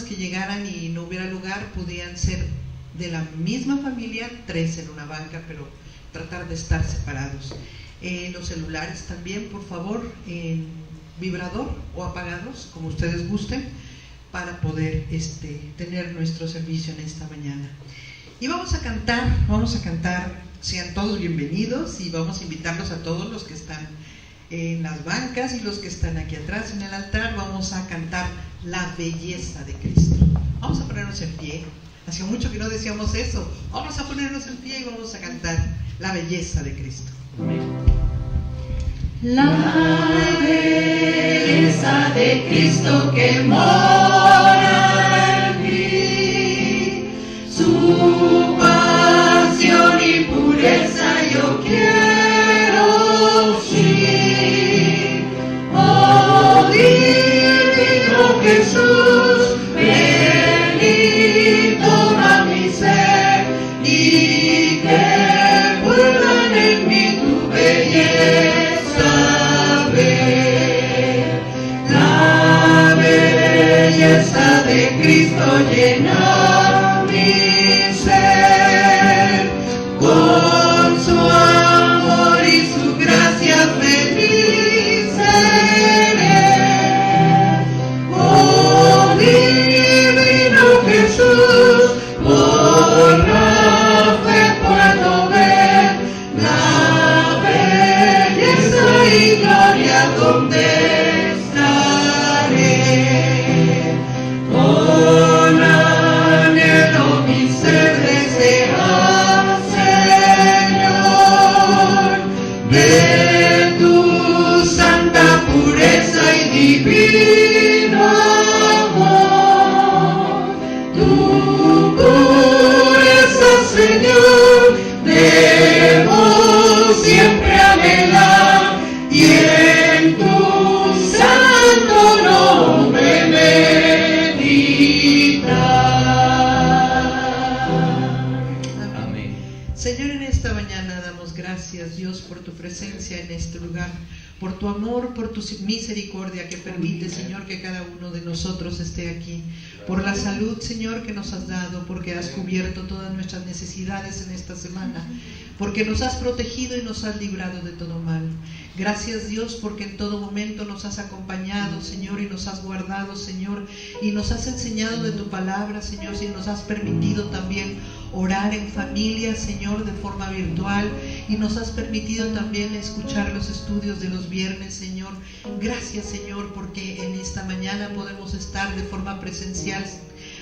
que llegaran y no hubiera lugar, podían ser de la misma familia, 3 en una banca, pero tratar de estar separados. Los celulares también, por favor, en vibrador o apagados, como ustedes gusten, para poder tener nuestro servicio en esta mañana. Y vamos a cantar, sean todos bienvenidos, y vamos a invitarlos a todos los que están en las bancas y los que están aquí atrás en el altar. Vamos a cantar La Belleza de Cristo. Vamos a ponernos en pie. Hacía mucho que no decíamos eso. Vamos a ponernos en pie y vamos a cantar La Belleza de Cristo. Amén. La belleza de Cristo que mora en mí, su pasión y pureza yo quiero, sí. Oh, divino Jesús, ven y toma mi ser, y que puedan en mí tu belleza. De Cristo llena mi ser, con su amor y su gracia feliz seré. Oh, divino Jesús, por la fe puedo ver la belleza y gloria donde con anhelo mi ser desea, Señor, de tu santa pureza y divino amor. Tu pureza, Señor, debo siempre anhelar, y en tu santo nombre Señor, en esta mañana damos gracias, Dios, por tu presencia en este lugar, por tu amor, por tu misericordia que permite, Señor, que cada uno de nosotros esté aquí, por la salud, Señor, que nos has dado, porque has cubierto todas nuestras necesidades en esta semana, porque nos has protegido y nos has librado de todo mal. Gracias, Dios, porque en todo momento nos has acompañado, Señor, y nos has guardado, Señor, y nos has enseñado de tu palabra, Señor, y nos has permitido también orar en familia, Señor, de forma virtual, y nos has permitido también escuchar los estudios de los viernes, Señor. Gracias, Señor, porque en esta mañana podemos estar de forma presencial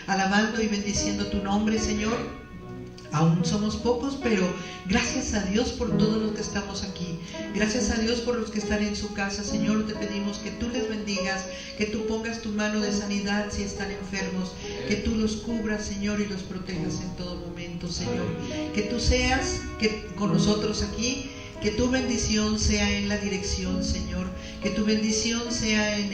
alabando y bendiciendo tu nombre, Señor. Aún somos pocos, pero gracias a Dios por todos los que estamos aquí. Gracias a Dios por los que están en su casa. Señor, te pedimos que tú les bendigas, que tú pongas tu mano de sanidad si están enfermos, que tú los cubras, Señor, y los protejas en todo momento, Señor. Que tú seas con nosotros aquí, que tu bendición sea en la dirección, Señor. Que tu bendición sea en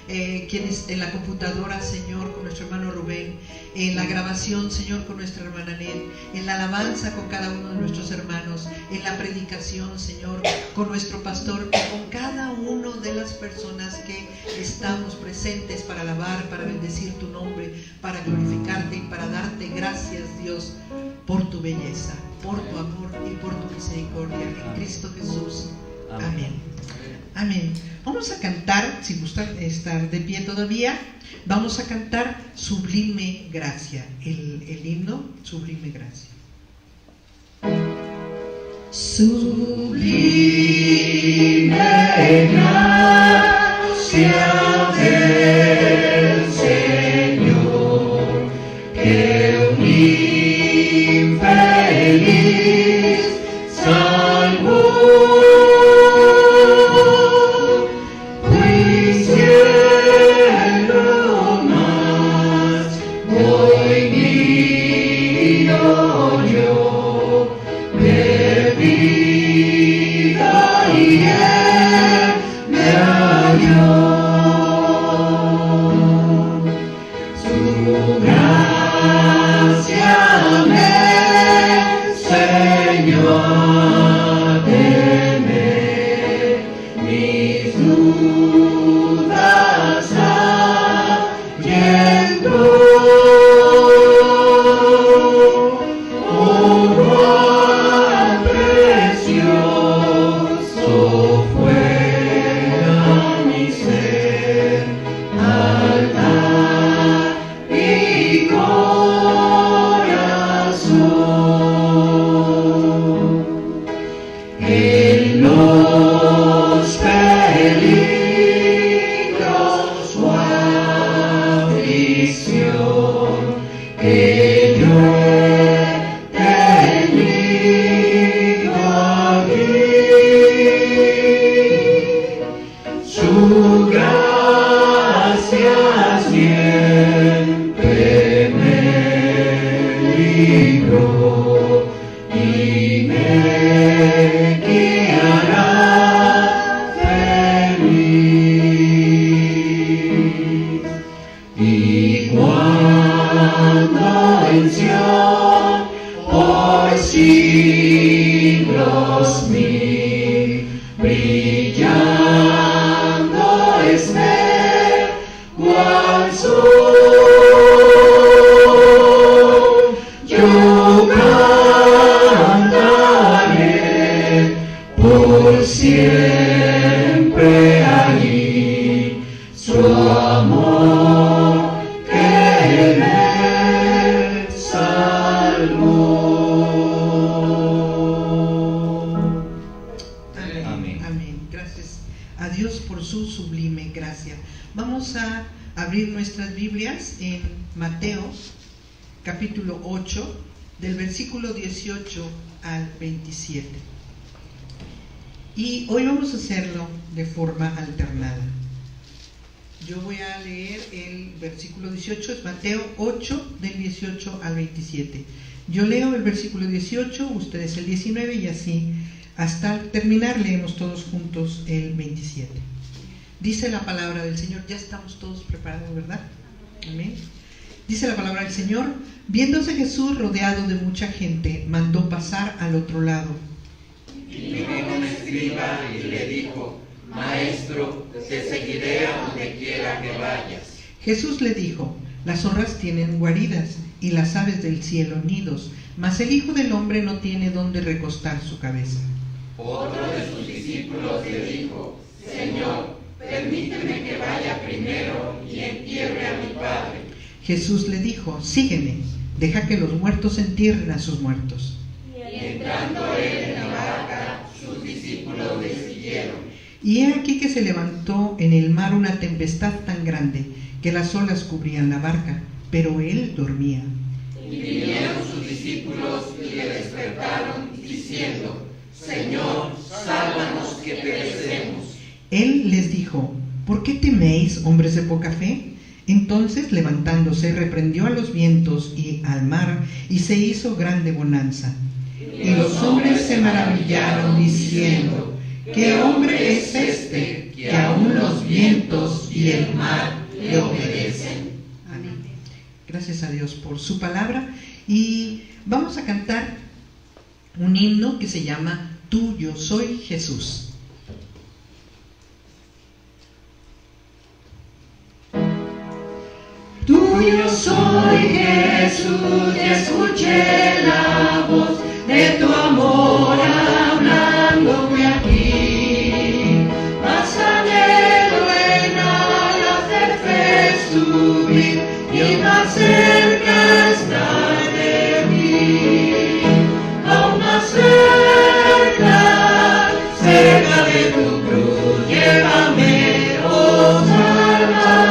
en la computadora, Señor, con nuestro hermano Rubén, en la grabación, Señor, con nuestra hermana Ned, en la alabanza con cada uno de nuestros hermanos, en la predicación, Señor, con nuestro pastor, y con cada uno de las personas que estamos presentes para alabar, para bendecir tu nombre, para glorificarte y para darte gracias, Dios, por tu belleza, por tu amor y por tu misericordia en Cristo Jesús. Amén. Amén. Vamos a cantar, si gustan estar de pie todavía, vamos a cantar Sublime Gracia, el himno Sublime Gracia. Sublime gracia del Señor, que un infeliz salvó. Gracias. libro y me guiará feliz. Y cuando en Sion por siglos mil brillando esté cual sol, yo cantaré por siempre allí su amor que me salvó. Amén. Amén. Gracias a Dios por su sublime gracia. Vamos a abrir nuestras Biblias en Mateo, capítulo 8, del versículo 18 al 27. Y hoy vamos a hacerlo de forma alternada. Yo voy a leer el versículo 18, es Mateo 8, del 18 al 27. Yo leo el versículo 18, ustedes el 19 y así hasta terminar leemos todos juntos el 27. Dice la palabra del Señor, ya estamos todos preparados, ¿verdad? Amén. Dice la palabra del Señor, viéndose Jesús rodeado de mucha gente, mandó pasar al otro lado. Y vino un escriba y le dijo: Maestro, te seguiré a donde quiera que vayas. Jesús le dijo: las zorras tienen guaridas y las aves del cielo nidos, mas el Hijo del Hombre no tiene donde recostar su cabeza. Otro de sus discípulos le dijo: Señor, permíteme que vaya primero y entierre a mi padre. Jesús le dijo: sígueme, deja que los muertos entierren a sus muertos. Y entrando él en la barca, sus discípulos le siguieron. Y he aquí que se levantó en el mar una tempestad tan grande que las olas cubrían la barca, pero él dormía. Y vinieron sus discípulos y le despertaron, diciendo: Señor, sálvanos que perecemos. Él les dijo: ¿por qué teméis, hombres de poca fe? Entonces, levantándose, reprendió a los vientos y al mar, y se hizo grande bonanza. Y los hombres se maravillaron, diciendo: ¿qué hombre es este, que aun los vientos y el mar le obedecen? Amén. Gracias a Dios por su palabra. Y vamos a cantar un himno que se llama Tú, yo soy Jesús. Tuyo soy Jesús, y escuché la voz de tu amor hablándome aquí. Más anhelo en alas de fe subir y más cerca estar de mí. Aún más cerca, cerca de tu cruz, llévame, oh Salvador.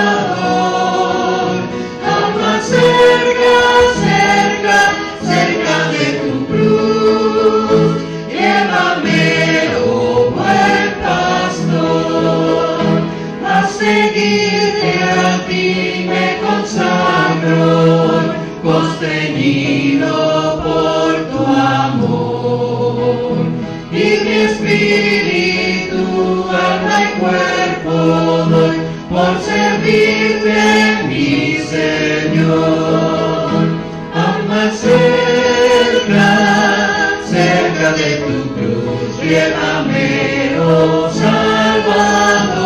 Aún más cerca, cerca, cerca de tu cruz, llévame, oh buen pastor. A seguirte a ti me consagro, constreñido por tu amor. Y mi espíritu, alma y cuerpo doy por servirte, mi Señor. Aún más cerca, cerca de tu cruz, llévame, oh Salvador.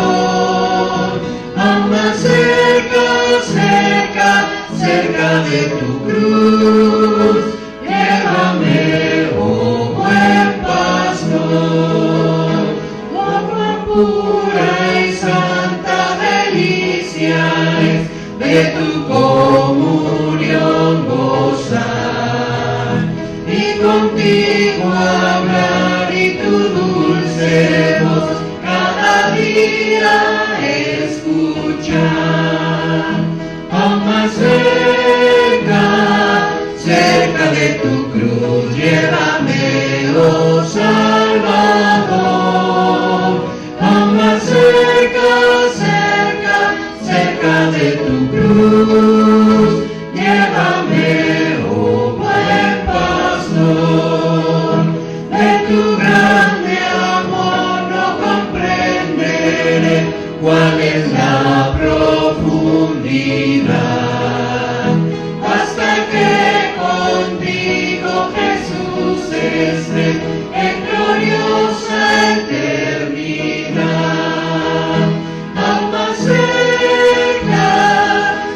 Aún más cerca, cerca, cerca de tu cruz, llévame, oh buen pastor. Oh, cuán pura y santa delicia es de tu comunión gozar, y contigo hablar y tu dulce voz cada día escuchar. Aún más cerca, cerca de tu cruz, llévame, oh Salvador. Aún más cerca, cerca, cerca de tu cruz, llévame, oh buen esme en gloriosa eternidad. Alma cerca,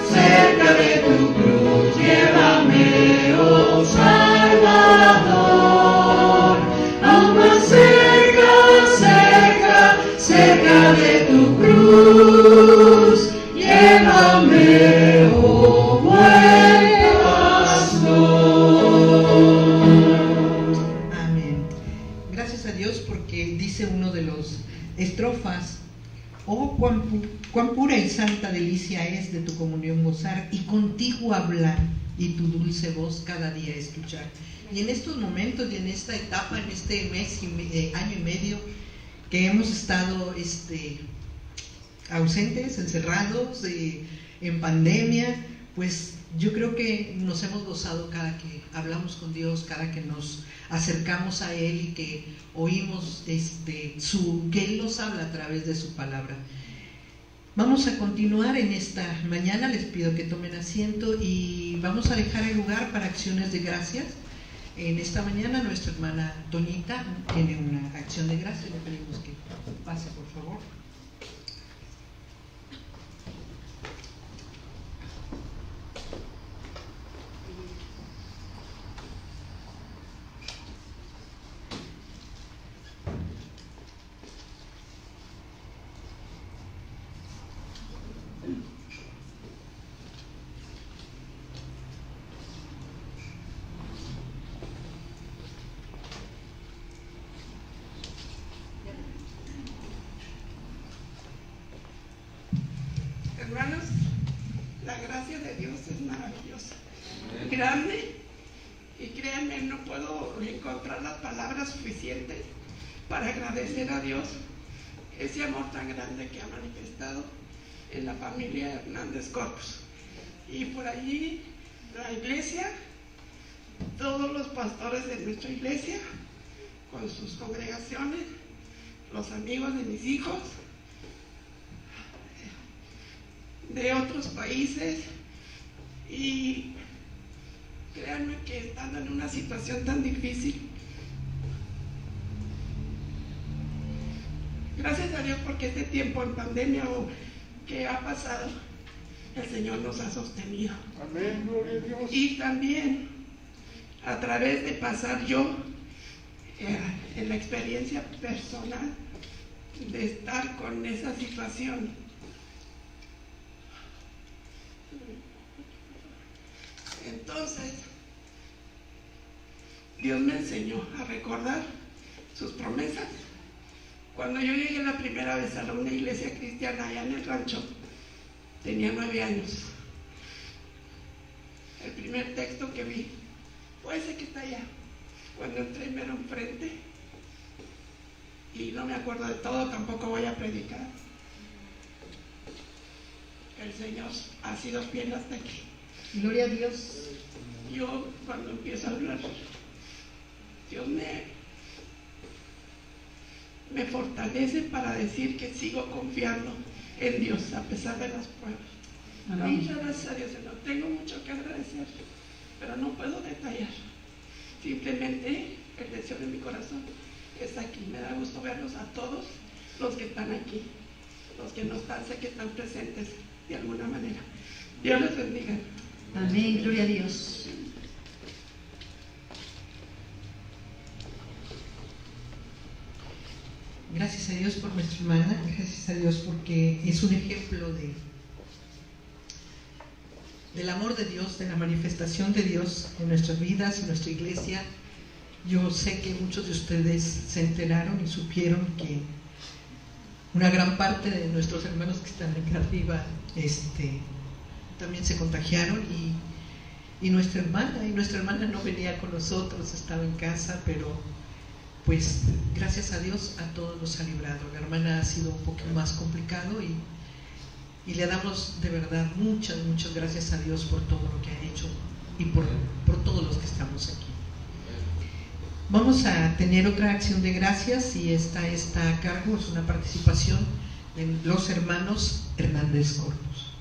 cerca de tu cruz, llévame, oh Salvador. Alma cerca, cerca, cerca de tu cruz, llévame, oh buen pastor. Amén. Gracias a Dios porque dice uno de los estrofas: oh, cuán pura y santa delicia es de tu comunión gozar, y contigo hablar, y tu dulce voz cada día escuchar. Y en estos momentos y en esta etapa, en este año y medio que hemos estado ausentes, encerrados, en pandemia, pues yo creo que nos hemos gozado cada que hablamos con Dios, cada que nos acercamos a Él y que oímos que Él nos habla a través de su palabra. Vamos a continuar en esta mañana. Les pido que tomen asiento y vamos a dejar el lugar para acciones de gracias. En esta mañana nuestra hermana Toñita tiene una acción de gracias. Le pedimos que pase, por favor. Hermanos, la gracia de Dios es maravillosa, grande, y créanme, no puedo encontrar las palabras suficientes para agradecer a Dios ese amor tan grande que ha manifestado en la familia Hernández Corpus. Y por allí la iglesia, todos los pastores de nuestra iglesia, con sus congregaciones, los amigos de mis hijos, de otros países, y créanme que estando en una situación tan difícil, gracias a Dios porque este tiempo en pandemia o que ha pasado, el Señor nos ha sostenido. Amén, gloria a Dios. Y también a través de pasar yo en la experiencia personal de estar con esa situación. Entonces, Dios me enseñó a recordar sus promesas. Cuando yo llegué la primera vez a una iglesia cristiana allá en el rancho, tenía 9 años. El primer texto que vi fue ese que está allá. Cuando entré mero enfrente, y no me acuerdo de todo, tampoco voy a predicar. El Señor ha sido fiel hasta aquí. Gloria a Dios. Yo cuando empiezo a hablar, Dios me fortalece para decir que sigo confiando en Dios a pesar de las pruebas. Amén. Muchas gracias a Dios, Señor. Tengo mucho que agradecer, pero no puedo detallar. Simplemente el deseo de mi corazón es aquí. Me da gusto verlos a todos los que están aquí, los que no están, sé que están presentes de alguna manera. Dios les bendiga. Amén, gloria a Dios. Gracias a Dios por nuestra hermana, gracias a Dios porque es un ejemplo del amor de Dios, de la manifestación de Dios en nuestras vidas, en nuestra iglesia. Yo sé que muchos de ustedes se enteraron y supieron que una gran parte de nuestros hermanos que están acá arriba también se contagiaron y nuestra hermana no venía con nosotros, estaba en casa, pero pues gracias a Dios a todos nos ha librado. La hermana ha sido un poco más complicado y le damos de verdad muchas gracias a Dios por todo lo que ha hecho y por todos los que estamos aquí. Vamos a tener otra acción de gracias y esta está a cargo, es una participación de los hermanos Hernández Corpus.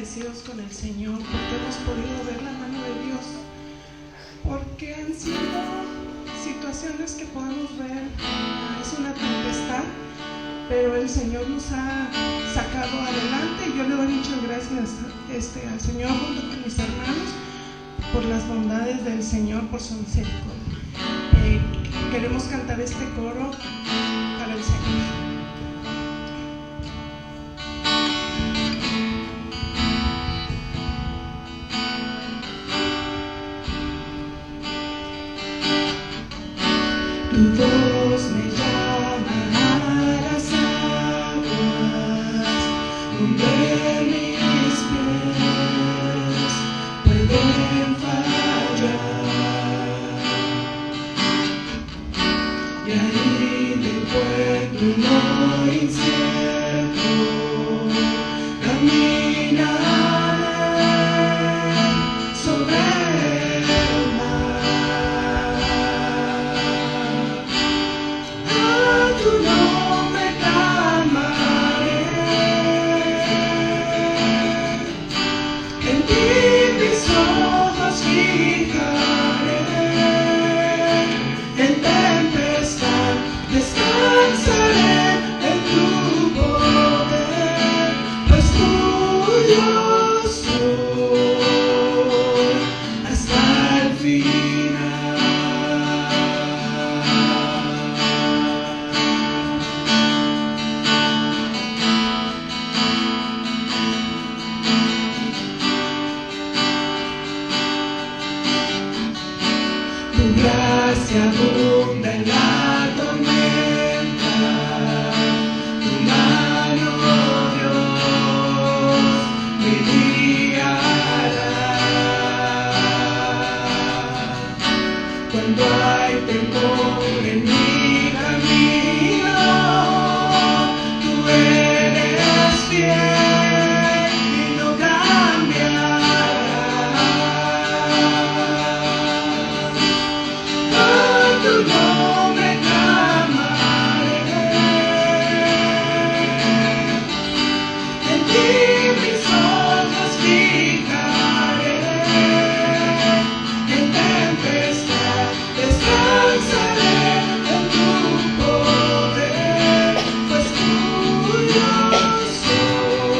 agradecidos con el Señor porque hemos podido ver la mano de Dios, porque han sido situaciones que podemos ver, es una tempestad, pero el Señor nos ha sacado adelante y yo le doy muchas gracias al Señor junto con mis hermanos por las bondades del Señor, por su misericordia. Queremos cantar este coro para el Señor. Tu voz me llama a las aguas, donde mis pies pueden fallar, y ahí me encuentro muy incierto, caminaré sobre el mar. Tu nombre clamaré, en ti mis ojos fijaré, en tempestad descansaré en tu poder, pues tuyo soy hasta el final. Tu gracia abunda en la tormenta, tu mano, Dios, me guiará. Cuando hay temor en mi camino, tú eres fiel y no cambiarás. A tu nombre clamaré, en ti mis ojos fijaré, en tempestad descansaré en tu poder, pues tuyo soy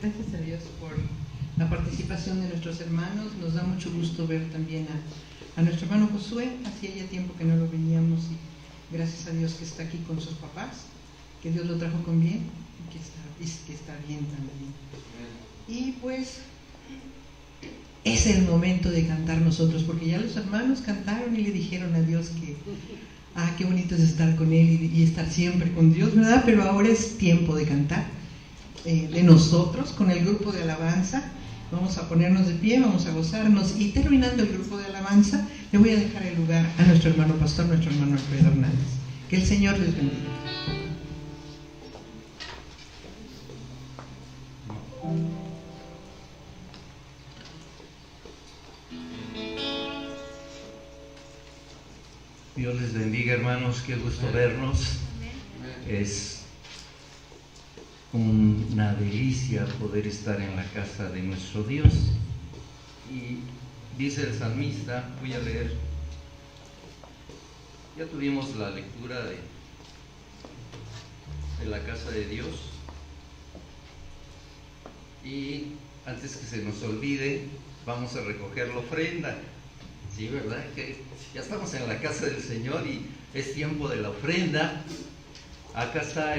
Gracias a Dios por la participación de nuestros hermanos. Nos da mucho gusto ver también a nuestro hermano Josué. Hacía ya tiempo que no lo veíamos y gracias a Dios que está aquí con sus papás, que Dios lo trajo con bien y que está bien también. Y pues es el momento de cantar nosotros, porque ya los hermanos cantaron y le dijeron a Dios que qué bonito es estar con Él y estar siempre con Dios, ¿verdad? Pero ahora es tiempo de cantar, de nosotros, con el grupo de alabanza. Vamos a ponernos de pie, vamos a gozarnos, y terminando el grupo de alabanza, le voy a dejar el lugar a nuestro hermano pastor, nuestro hermano Alfredo Hernández. Que el Señor les bendiga. Dios les bendiga, hermanos, qué gusto vernos. Es una delicia poder estar en la casa de nuestro Dios. Y dice el salmista, voy a leer, ya tuvimos la lectura de la casa de Dios, y antes que se nos olvide, vamos a recoger la ofrenda. Sí, ¿verdad? Que ya estamos en la casa del Señor y es tiempo de la ofrenda. Acá está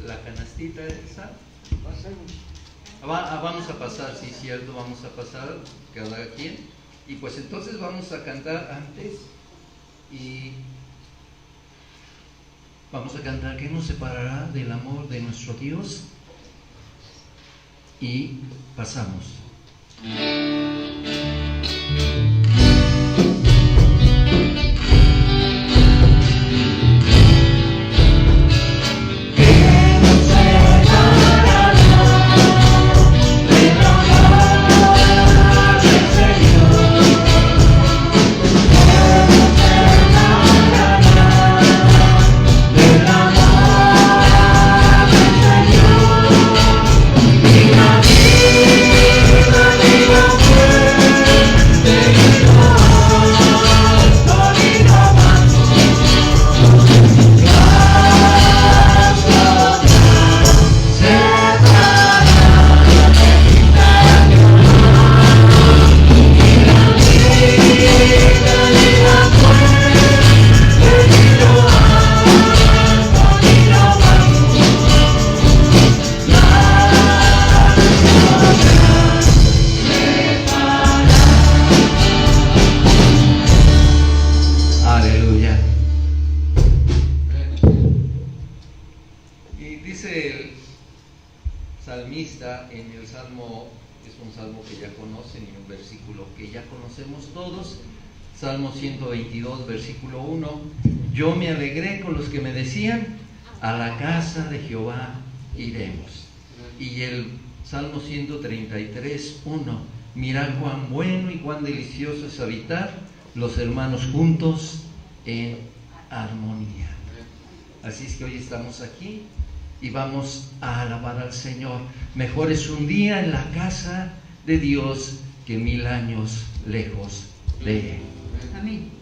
la canastita esa. Vamos a pasar, sí, cierto, vamos a pasar cada quien. Y pues entonces vamos a cantar antes y vamos a cantar ¿qué nos separará del amor de nuestro Dios? Y pasamos. En el Salmo, es un salmo que ya conocen y un versículo que ya conocemos todos, Salmo 122, versículo 1, yo me alegré con los que me decían, a la casa de Jehová iremos. Y el Salmo 133, 1, mirad cuán bueno y cuán delicioso es habitar los hermanos juntos en armonía. Así es que hoy estamos aquí y vamos a alabar al Señor. Mejor es un día en la casa de Dios que 1000 años lejos de Él. Amén.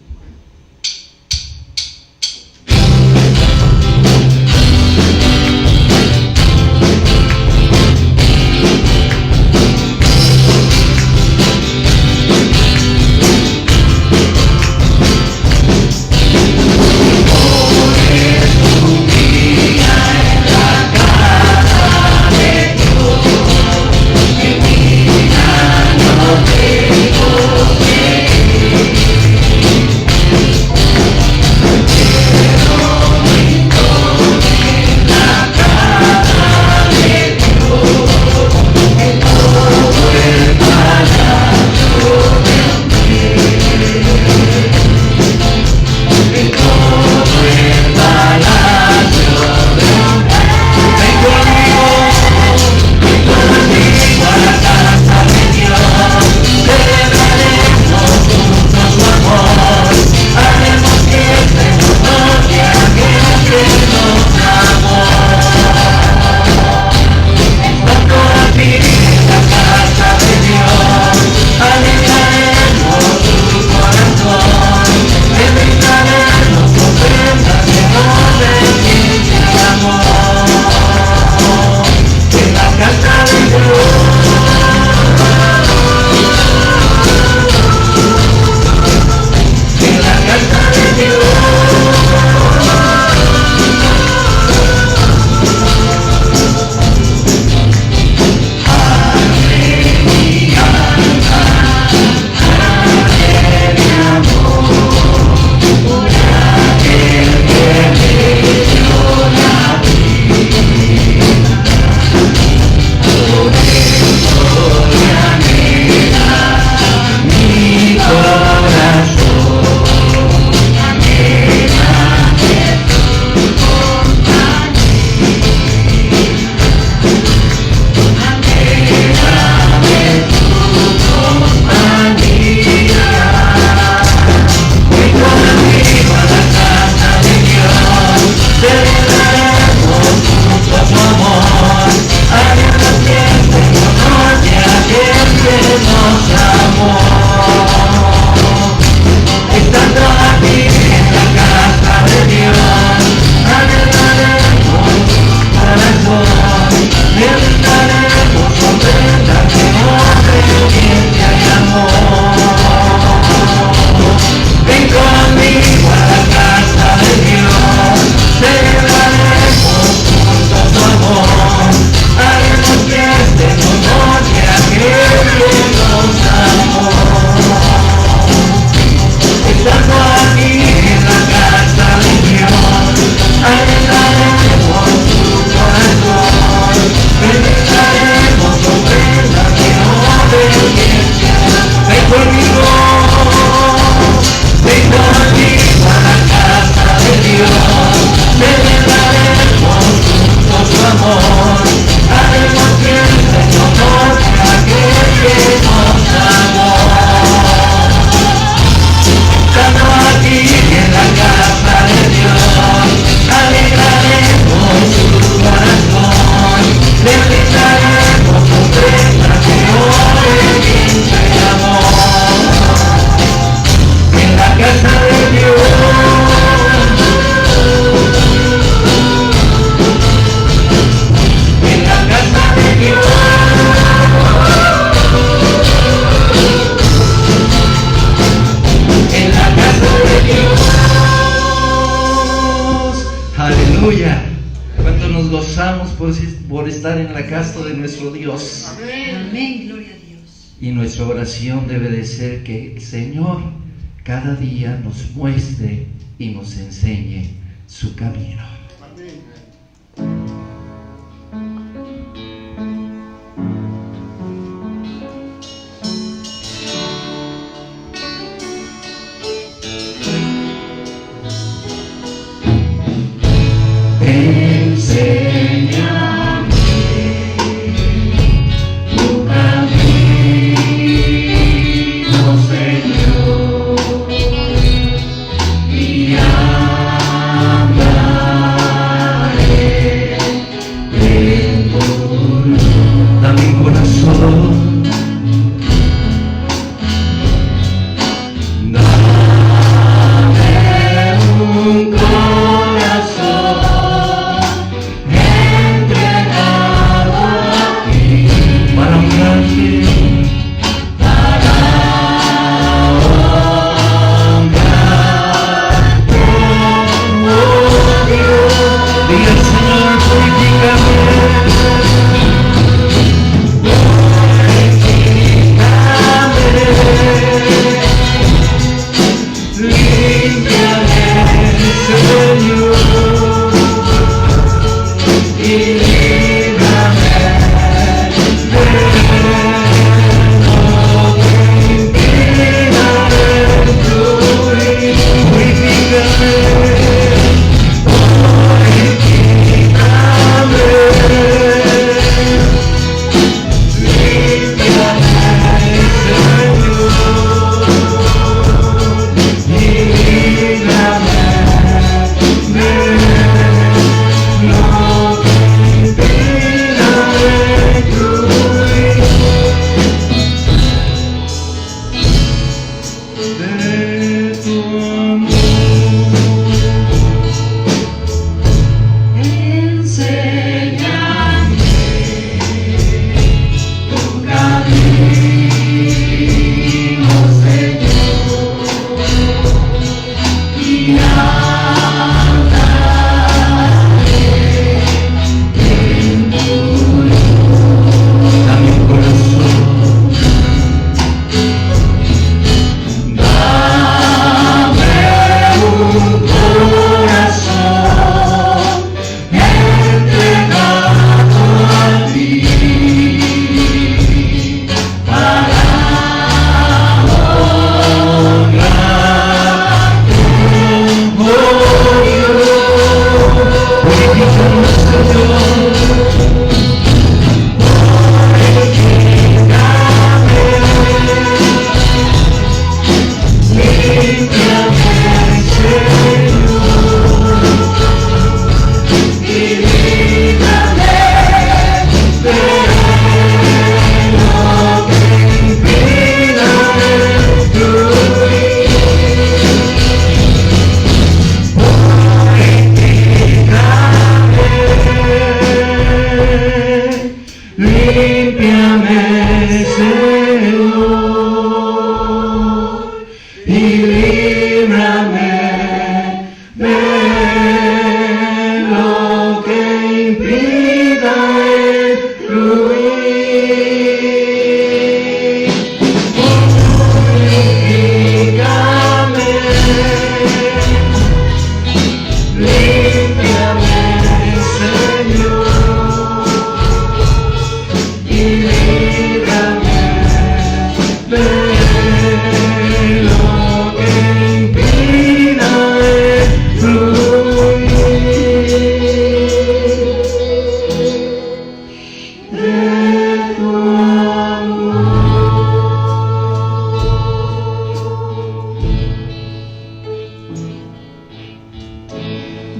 casto de nuestro Dios. Amén, gloria a Dios. Y nuestra oración debe de ser que el Señor cada día nos muestre y nos enseñe su camino.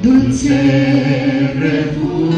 Dulce refugio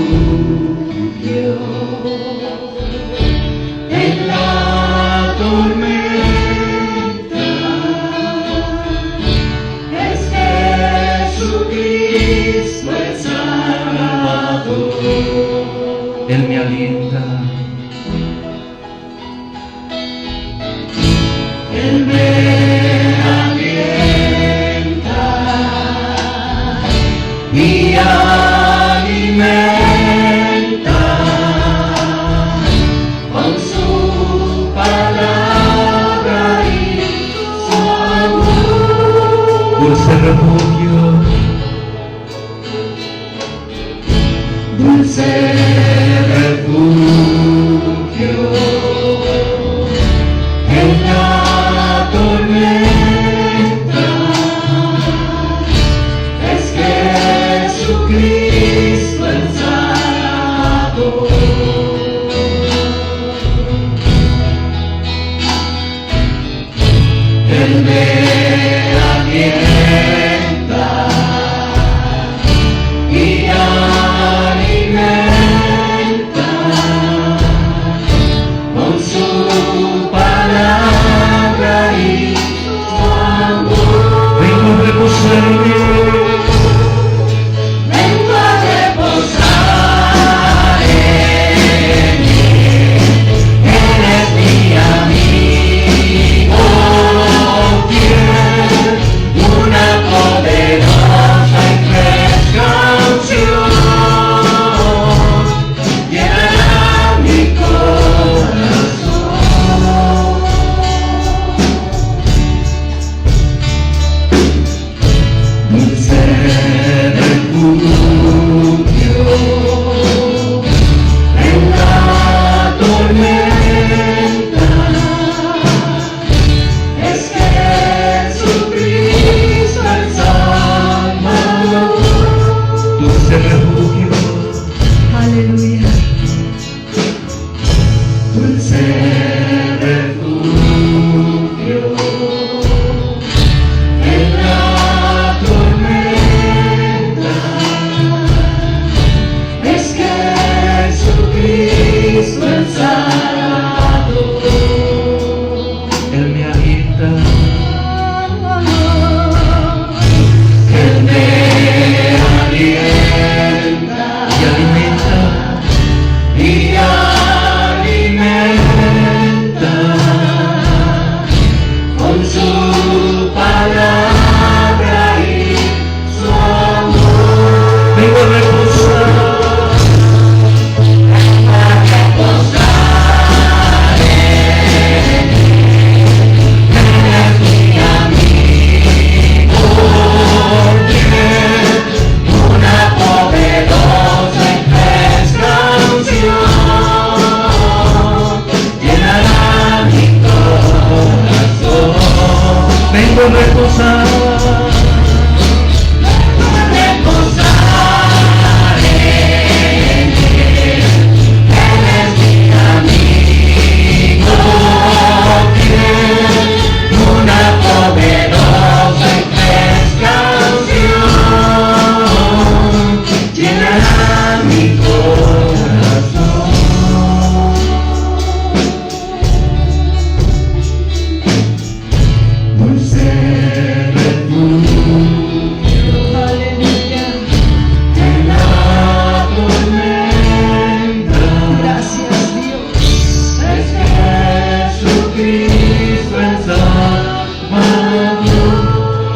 Jesucristo el Salvador.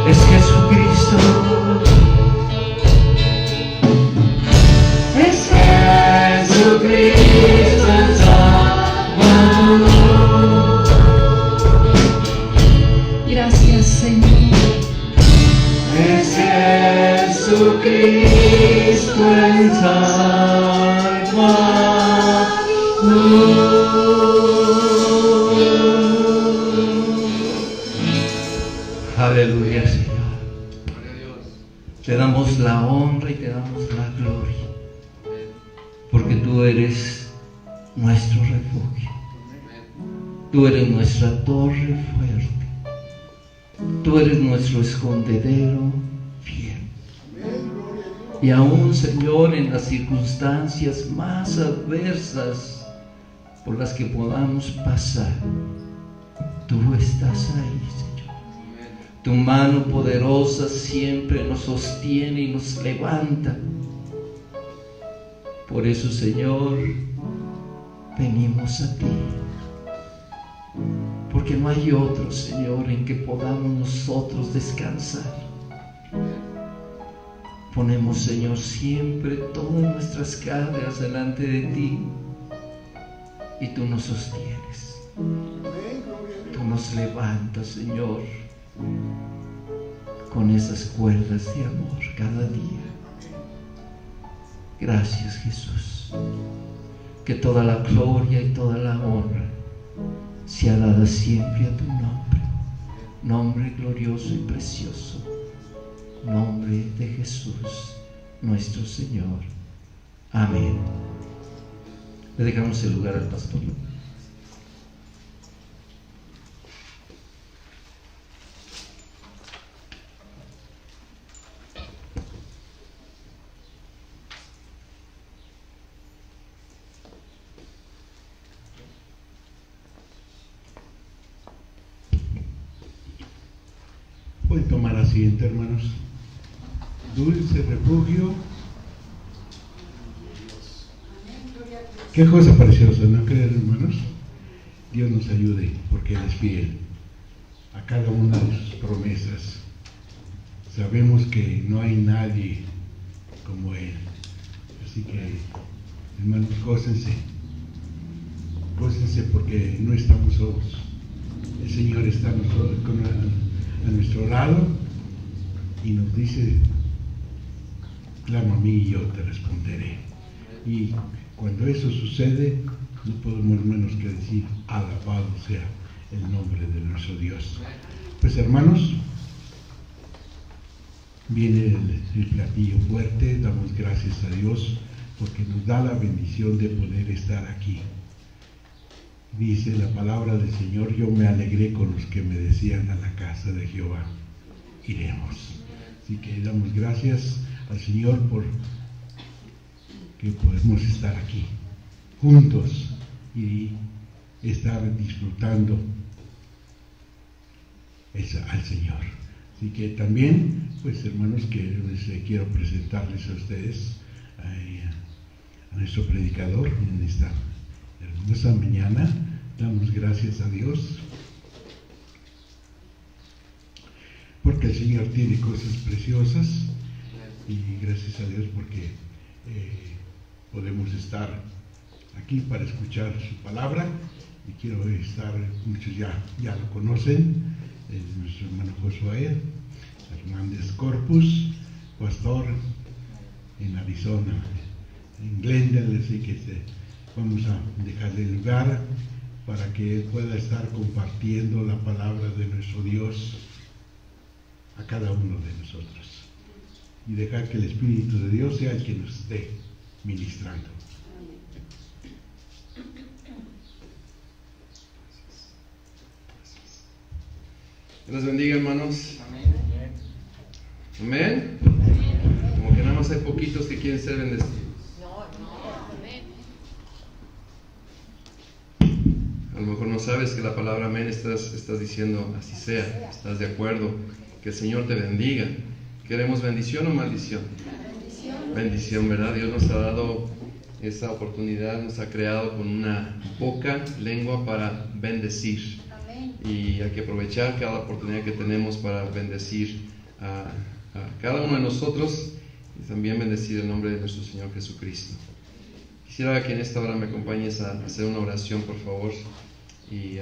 Es Jesucristo. Es Jesucristo el Salvador. Gracias, Señor. Es Jesucristo el Salvador. Aleluya, Señor. Te damos la honra y te damos la gloria, porque tú eres nuestro refugio. Tú eres nuestra torre fuerte. Tú eres nuestro escondedero fiel. Y aún, Señor, en las circunstancias más adversas por las que podamos pasar, tú estás ahí, Señor. Tu mano poderosa siempre nos sostiene y nos levanta. Por eso, Señor, venimos a ti, porque no hay otro, Señor, en que podamos nosotros descansar. Ponemos, Señor, siempre todas nuestras cargas delante de ti y tú nos sostienes. Tú nos levantas, Señor, con esas cuerdas de amor cada día. Gracias, Jesús. Que toda la gloria y toda la honra sea dada siempre a tu nombre, nombre glorioso y precioso, nombre de Jesús, nuestro Señor. Amén. Le dejamos el lugar al pastor. Pueden tomar asiento, hermanos. Dulce refugio. Qué cosa preciosa, ¿no creen, hermanos? Dios nos ayude, porque Él es fiel a cada una de sus promesas. Sabemos que no hay nadie como Él. Así que, hermanos, gócense. Gócense porque no estamos solos. El Señor está a nuestro lado y nos dice: clama a mí y yo te responderé. Y cuando eso sucede, no podemos menos que decir: alabado sea el nombre de nuestro Dios. Pues, hermanos, viene el platillo fuerte. Damos gracias a Dios porque nos da la bendición de poder estar aquí. Dice la palabra del Señor: yo me alegré con los que me decían, a la casa de Jehová iremos. Así que damos gracias al Señor por que podemos estar aquí juntos y estar disfrutando al Señor. Así que también, pues, hermanos, que quiero presentarles a ustedes a nuestro predicador en esta hermosa mañana. Damos gracias a Dios porque el Señor tiene cosas preciosas, y gracias a Dios porque podemos estar aquí para escuchar su palabra. Y quiero estar, muchos ya lo conocen, nuestro hermano Josué Hernández Corpus, pastor en Arizona, en Glendale. Así que vamos a dejarle el lugar para que él pueda estar compartiendo la palabra de nuestro Dios a cada uno de nosotros, y dejar que el Espíritu de Dios sea el que nos esté ministrando. Dios los bendiga, hermanos. Amén. Como que nada más hay poquitos que quieren ser bendecidos. A lo mejor no sabes que la palabra amén estás diciendo así sea. Estás de acuerdo. Que el Señor te bendiga. ¿Queremos bendición o maldición? Bendición, ¿verdad? Dios nos ha dado esta oportunidad, nos ha creado con una boca, lengua para bendecir. y hay que aprovechar cada oportunidad que tenemos para bendecir a cada uno de nosotros y también bendecir el nombre de nuestro Señor Jesucristo. Quisiera que en esta hora me acompañes a hacer una oración, por favor, y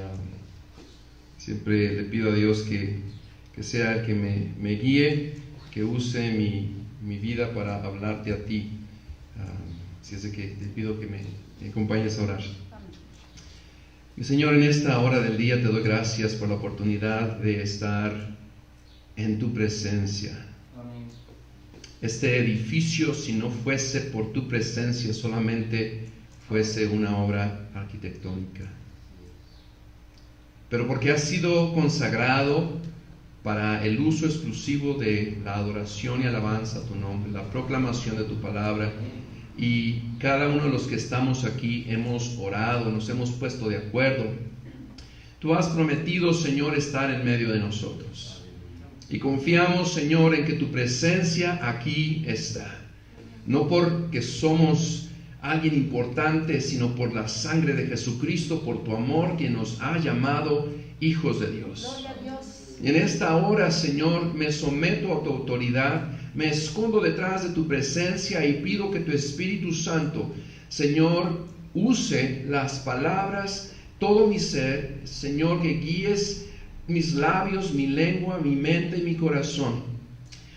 siempre le pido a Dios que sea el que me guíe, que use mi vida para hablarte a ti. Así es de que te pido que me acompañes a orar. Mi Señor, en esta hora del día te doy gracias por la oportunidad de estar en tu presencia. Este edificio, si no fuese por tu presencia, solamente fuese una obra arquitectónica. Pero porque ha sido consagrado para el uso exclusivo de la adoración y alabanza a tu nombre, la proclamación de tu palabra, y cada uno de los que estamos aquí hemos orado, nos hemos puesto de acuerdo. Tú has prometido, Señor, estar en medio de nosotros. Y confiamos, Señor, en que tu presencia aquí está. No porque somos alguien importante, sino por la sangre de Jesucristo, por tu amor, que nos ha llamado hijos de Dios. Y en esta hora, Señor, me someto a tu autoridad, me escondo detrás de tu presencia y pido que tu Espíritu Santo, Señor, use las palabras, todo mi ser, Señor, que guíes mis labios, mi lengua, mi mente y mi corazón,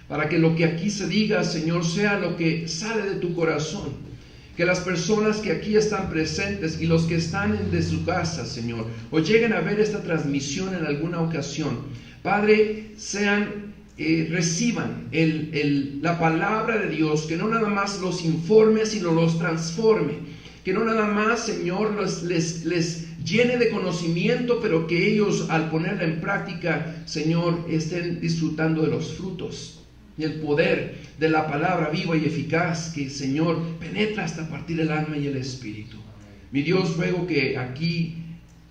para que lo que aquí se diga, Señor, sea lo que sale de tu corazón. Que las personas que aquí están presentes y los que están de su casa, Señor, o lleguen a ver esta transmisión en alguna ocasión, Padre, reciban la palabra de Dios, que no nada más los informe, sino los transforme. Que no nada más, Señor, les llene de conocimiento, pero que ellos, al ponerla en práctica, Señor, estén disfrutando de los frutos y el poder de la palabra viva y eficaz que, Señor, penetra hasta partir el alma y el espíritu. Mi Dios, ruego que aquí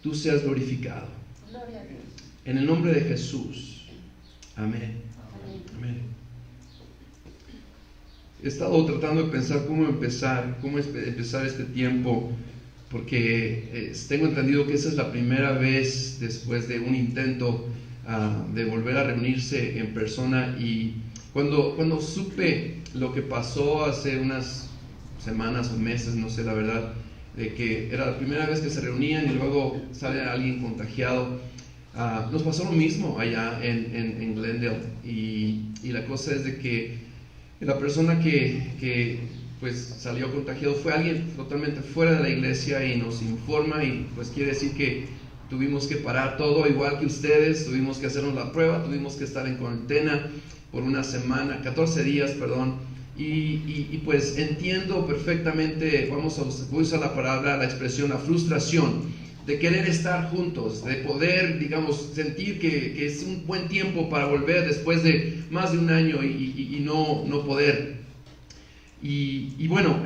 tú seas glorificado. En el nombre de Jesús. Amén. Amén. He estado tratando de pensar cómo empezar este tiempo, porque tengo entendido que esa es la primera vez después de un intento de volver a reunirse en persona. Y cuando supe lo que pasó hace unas semanas o meses, no sé la verdad, de que era la primera vez que se reunían y luego sale alguien contagiado, nos pasó lo mismo allá en Glendale, y la cosa es de que la persona que pues salió contagiado fue alguien totalmente fuera de la iglesia, y nos informa, y pues quiere decir que tuvimos que parar todo igual que ustedes, tuvimos que hacernos la prueba, tuvimos que estar en cuarentena por una semana, 14 días, perdón, y pues entiendo perfectamente, voy a usar la palabra, la expresión, la frustración de querer estar juntos, de poder, digamos, sentir que es un buen tiempo para volver después de más de un año y no poder. Y bueno,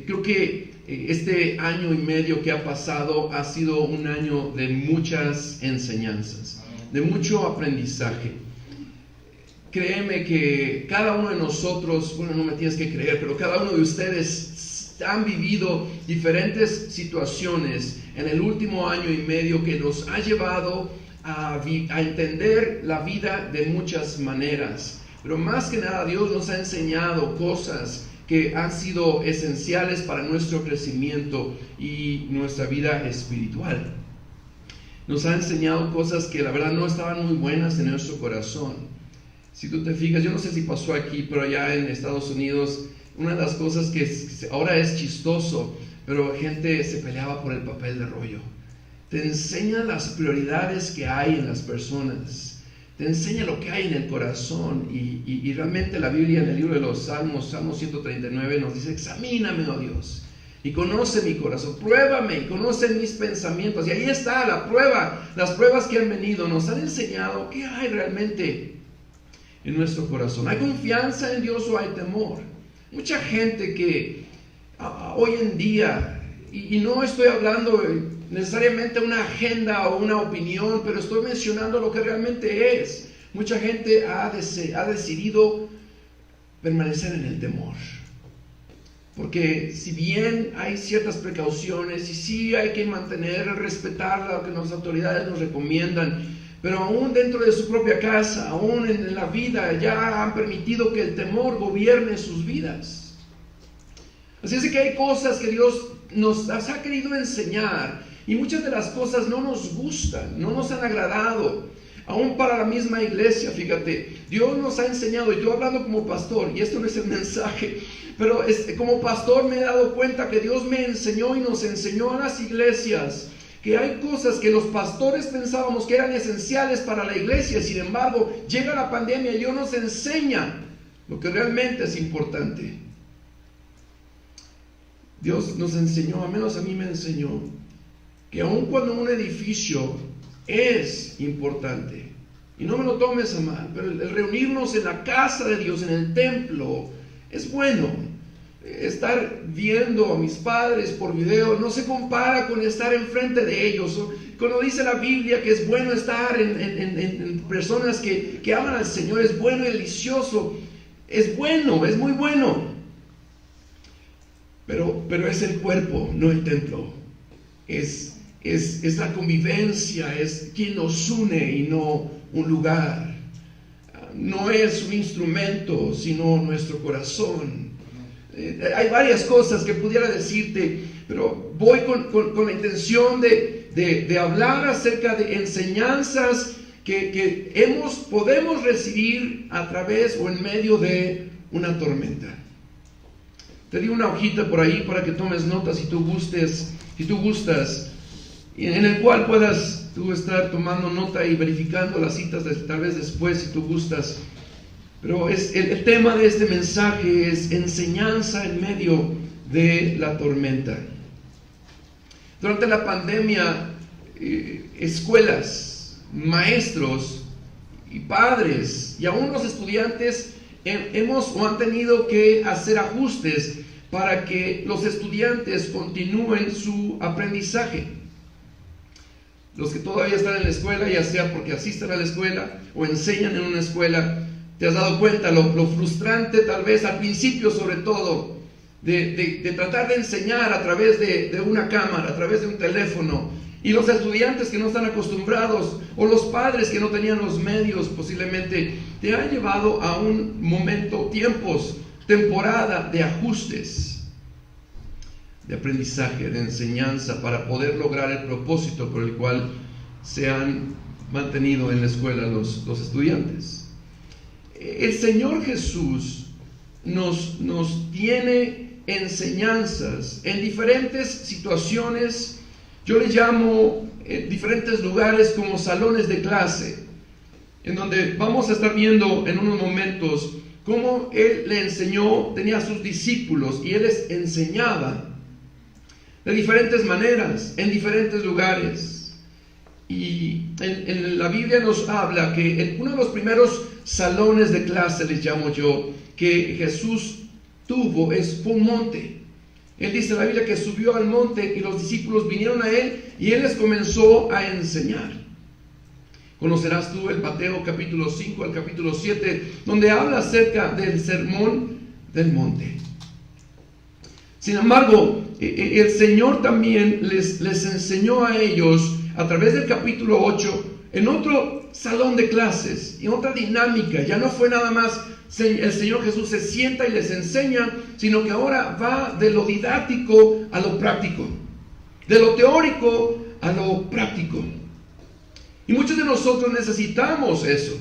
creo que este año y medio que ha pasado ha sido un año de muchas enseñanzas, de mucho aprendizaje. Créeme que cada uno de nosotros, bueno, no me tienes que creer, pero cada uno de ustedes han vivido diferentes situaciones en el último año y medio que nos ha llevado a entender la vida de muchas maneras. Pero más que nada, Dios nos ha enseñado cosas que han sido esenciales para nuestro crecimiento y nuestra vida espiritual. Nos ha enseñado cosas que la verdad no estaban muy buenas en nuestro corazón. Si tú te fijas, yo no sé si pasó aquí, pero allá en Estados Unidos, una de las cosas que ahora es chistoso, pero gente se peleaba por el papel de rollo. Te enseña las prioridades que hay en las personas, te enseña lo que hay en el corazón, y realmente la Biblia en el libro de los Salmos, Salmo 139, nos dice: examíname, oh Dios, y conoce mi corazón, pruébame y conoce mis pensamientos. Y ahí está la prueba, las pruebas que han venido nos han enseñado qué hay realmente en nuestro corazón. ¿Hay confianza en Dios o hay temor? Mucha gente que hoy en día, y no estoy hablando necesariamente una agenda o una opinión, pero estoy mencionando lo que realmente es. Mucha gente ha decidido permanecer en el temor. porque si bien hay ciertas precauciones y sí hay que mantener, respetar lo que las autoridades nos recomiendan, pero aún dentro de su propia casa, aún en la vida, ya han permitido que el temor gobierne sus vidas. Así es que hay cosas que Dios nos ha querido enseñar, y muchas de las cosas no nos gustan, no nos han agradado. Aún para la misma iglesia, fíjate, Dios nos ha enseñado, y yo hablando como pastor, y esto no es el mensaje, pero como pastor me he dado cuenta que Dios me enseñó y nos enseñó a las iglesias que hay cosas que los pastores pensábamos que eran esenciales para la iglesia. Sin embargo, llega la pandemia y Dios nos enseña lo que realmente es importante. Dios nos enseñó, al menos a mí me enseñó, que aun cuando un edificio es importante, y no me lo tomes a mal, pero el reunirnos en la casa de Dios, en el templo, es bueno. Estar viendo a mis padres por video no se compara con estar enfrente de ellos. Cuando dice la Biblia que es bueno estar en personas que aman al Señor, es bueno y delicioso, es bueno, es muy bueno, pero es el cuerpo, no el templo. Es la convivencia, es quien nos une y no un lugar. No es un instrumento, sino nuestro corazón. Hay varias cosas que pudiera decirte, pero voy con la intención de hablar acerca de enseñanzas que podemos recibir a través o en medio de una tormenta. Te di una hojita por ahí para que tomes notas si tú gustas, en el cual puedas tú estar tomando nota y verificando las citas tal vez después si tú gustas. Pero el tema de este mensaje es enseñanza en medio de la tormenta. Durante la pandemia, escuelas, maestros y padres y aún los estudiantes han tenido que hacer ajustes para que los estudiantes continúen su aprendizaje. Los que todavía están en la escuela, ya sea porque asisten a la escuela o enseñan en una escuela, te has dado cuenta lo frustrante tal vez al principio, sobre todo de tratar de enseñar a través de una cámara, a través de un teléfono, y los estudiantes que no están acostumbrados, o los padres que no tenían los medios, posiblemente te han llevado a un momento, temporada de ajustes, de aprendizaje, de enseñanza, para poder lograr el propósito por el cual se han mantenido en la escuela los estudiantes. El Señor Jesús nos tiene enseñanzas en diferentes situaciones. Yo le llamo diferentes lugares como salones de clase, en donde vamos a estar viendo en unos momentos cómo Él le enseñó, tenía a sus discípulos y Él les enseñaba de diferentes maneras, en diferentes lugares. Y en la Biblia nos habla que en uno de los primeros salones de clase, les llamo yo, que Jesús tuvo fue un monte. Él dice en la Biblia que subió al monte y los discípulos vinieron a Él y Él les comenzó a enseñar. Conocerás tú el Mateo capítulo 5 al capítulo 7, donde habla acerca del sermón del monte. Sin embargo, el Señor también les enseñó a ellos a través del capítulo 8 en otro salón de clases y otra dinámica. Ya no fue nada más el Señor Jesús se sienta y les enseña, sino que ahora va de lo didáctico a lo práctico, de lo teórico a lo práctico. Y muchos de nosotros necesitamos eso.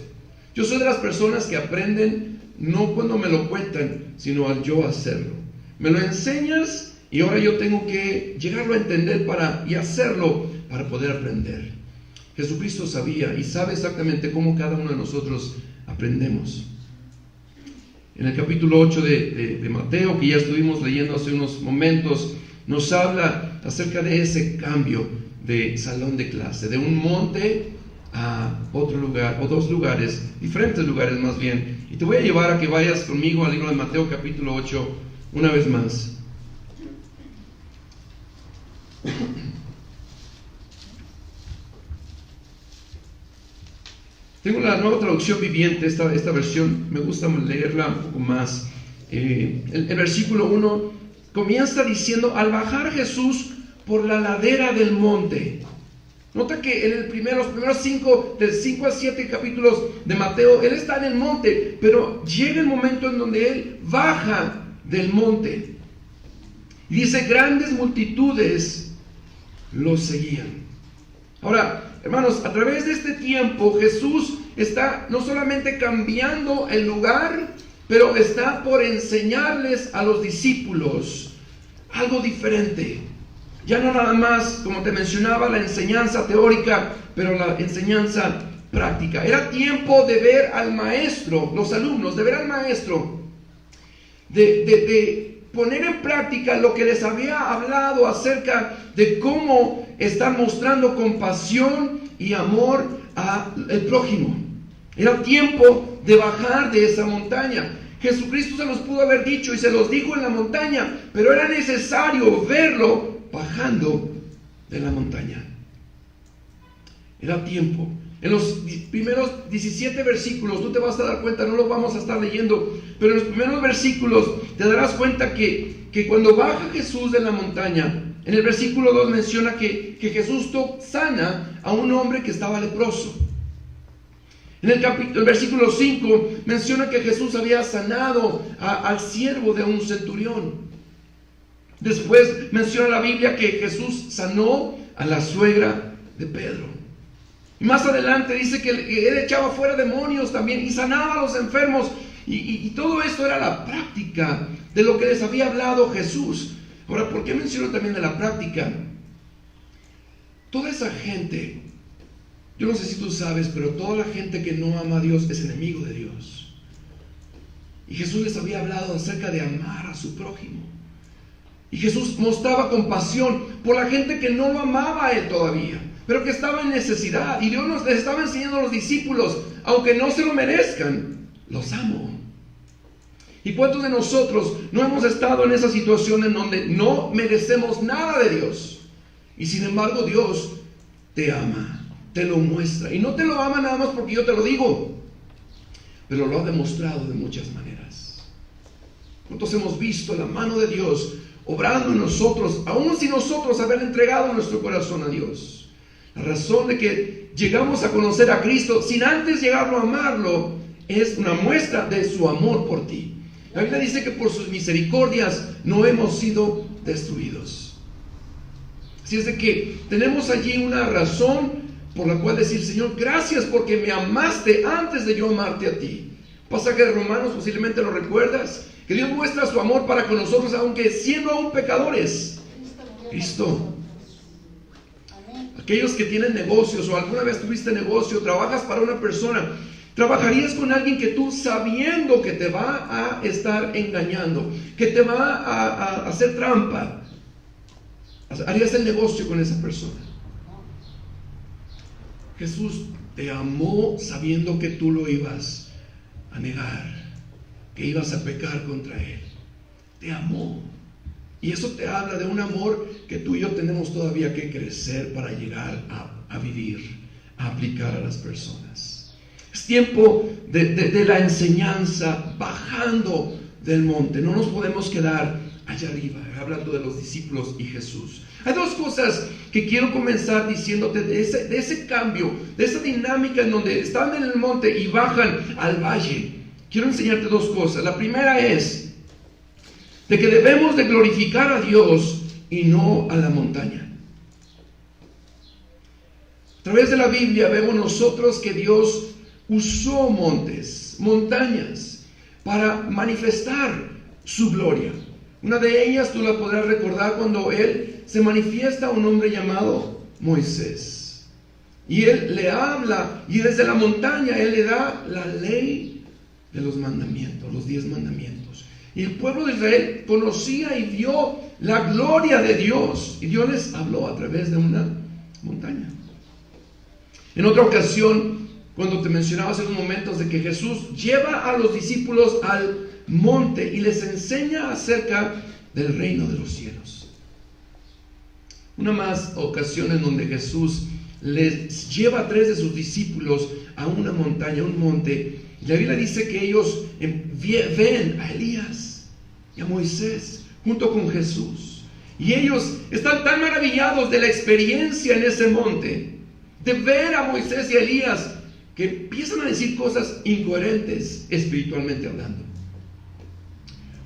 Yo soy de las personas que aprenden no cuando me lo cuentan, sino al yo hacerlo. Me lo enseñas y ahora yo tengo que llegarlo a entender y hacerlo para poder aprender. Jesucristo sabía y sabe exactamente cómo cada uno de nosotros aprendemos. En el capítulo 8 de Mateo, que ya estuvimos leyendo hace unos momentos, nos habla acerca de ese cambio de salón de clase, de un monte a otro lugar, o dos lugares, diferentes lugares más bien. Y te voy a llevar a que vayas conmigo al libro de Mateo capítulo 8 una vez más. Tengo la Nueva Traducción Viviente, esta versión me gusta leerla un poco más. El versículo 1 comienza diciendo, al bajar Jesús por la ladera del monte. Nota que en los primeros 5, del 5 al 7 capítulos de Mateo, Él está en el monte, pero llega el momento en donde Él baja del monte. Y dice, grandes multitudes lo seguían. Ahora, hermanos, a través de este tiempo, Jesús está no solamente cambiando el lugar, pero está por enseñarles a los discípulos algo diferente. Ya no nada más, como te mencionaba, la enseñanza teórica, pero la enseñanza práctica. Era tiempo de ver al maestro, los alumnos, de ver al maestro, de poner en práctica lo que les había hablado acerca de cómo están mostrando compasión y amor al prójimo. Era tiempo de bajar de esa montaña. Jesucristo se los pudo haber dicho y se los dijo en la montaña, pero era necesario verlo bajando de la montaña. Era tiempo. En los primeros 17 versículos, tú te vas a dar cuenta, no los vamos a estar leyendo, pero en los primeros versículos te darás cuenta que cuando baja Jesús de la montaña, en el versículo 2 menciona que Jesús sana a un hombre que estaba leproso. En el versículo 5 menciona que Jesús había sanado al siervo de un centurión. Después menciona la Biblia que Jesús sanó a la suegra de Pedro. Y más adelante dice que Él echaba fuera demonios también y sanaba a los enfermos. Y todo esto era la práctica de lo que les había hablado Jesús. Ahora, ¿por qué menciono también de la práctica? Toda esa gente, yo no sé si tú sabes, pero toda la gente que no ama a Dios es enemigo de Dios. Y Jesús les había hablado acerca de amar a su prójimo. Y Jesús mostraba compasión por la gente que no lo amaba a Él todavía, pero que estaba en necesidad. Y Dios les estaba enseñando a los discípulos, aunque no se lo merezcan, los amo. ¿Y cuántos de nosotros no hemos estado en esa situación en donde no merecemos nada de Dios? Y sin embargo Dios te ama, te lo muestra. Y no te lo ama nada más porque yo te lo digo, pero lo ha demostrado de muchas maneras. ¿Cuántos hemos visto la mano de Dios obrando en nosotros, aun sin nosotros haber entregado nuestro corazón a Dios? La razón de que llegamos a conocer a Cristo sin antes llegarlo a amarlo es una muestra de su amor por ti. La Biblia dice que por sus misericordias no hemos sido destruidos. Así es de que tenemos allí una razón por la cual decir, Señor, gracias porque me amaste antes de yo amarte a ti. Pasaje de Romanos, posiblemente lo recuerdas, que Dios muestra su amor para con nosotros aunque siendo aún pecadores. Cristo. Aquellos que tienen negocios o alguna vez tuviste negocio, trabajas para una persona, trabajarías con alguien que tú, sabiendo que te va a estar engañando, que te va a hacer trampa, harías el negocio con esa persona. Jesús te amó sabiendo que tú lo ibas a negar, que ibas a pecar contra Él. Te amó. Y eso te habla de un amor que tú y yo tenemos todavía que crecer para llegar a vivir, a aplicar a las personas. Es tiempo de la enseñanza bajando del monte. No nos podemos quedar allá arriba, hablando de los discípulos y Jesús. Hay dos cosas que quiero comenzar diciéndote de ese cambio, de esa dinámica en donde están en el monte y bajan al valle. Quiero enseñarte dos cosas. La primera es de que debemos de glorificar a Dios y no a la montaña. A través de la Biblia vemos nosotros que Dios usó montañas, para manifestar su gloria. Una de ellas tú la podrás recordar cuando Él se manifiesta a un hombre llamado Moisés. Y Él le habla y desde la montaña Él le da la ley de los mandamientos, los 10 mandamientos. Y el pueblo de Israel conocía y vio la gloria de Dios. Y Dios les habló a través de una montaña. En otra ocasión, cuando te mencionaba hace unos momentos de que Jesús lleva a los discípulos al monte y les enseña acerca del reino de los cielos. Una más ocasión en donde Jesús les lleva a 3 de sus discípulos a una montaña, un monte. Y la Biblia dice que ellos ven a Elías y a Moisés junto con Jesús. Y ellos están tan maravillados de la experiencia en ese monte, de ver a Moisés y a Elías, que empiezan a decir cosas incoherentes espiritualmente hablando.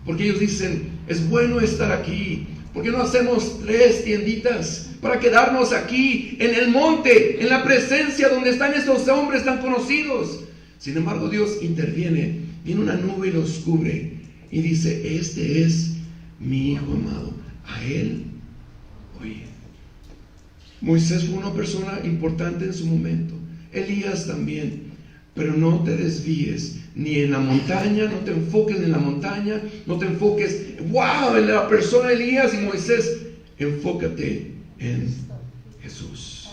Porque ellos dicen, es bueno estar aquí, ¿por qué no hacemos 3 tienditas para quedarnos aquí en el monte, en la presencia donde están estos hombres tan conocidos? Sin embargo, Dios interviene, viene una nube y los cubre y dice, este es mi Hijo amado, a Él oye. Moisés fue una persona importante en su momento, Elías también, pero no te desvíes ni en la montaña, no te enfoques en la montaña, no te enfoques, wow, en la persona de Elías y Moisés, enfócate en Jesús.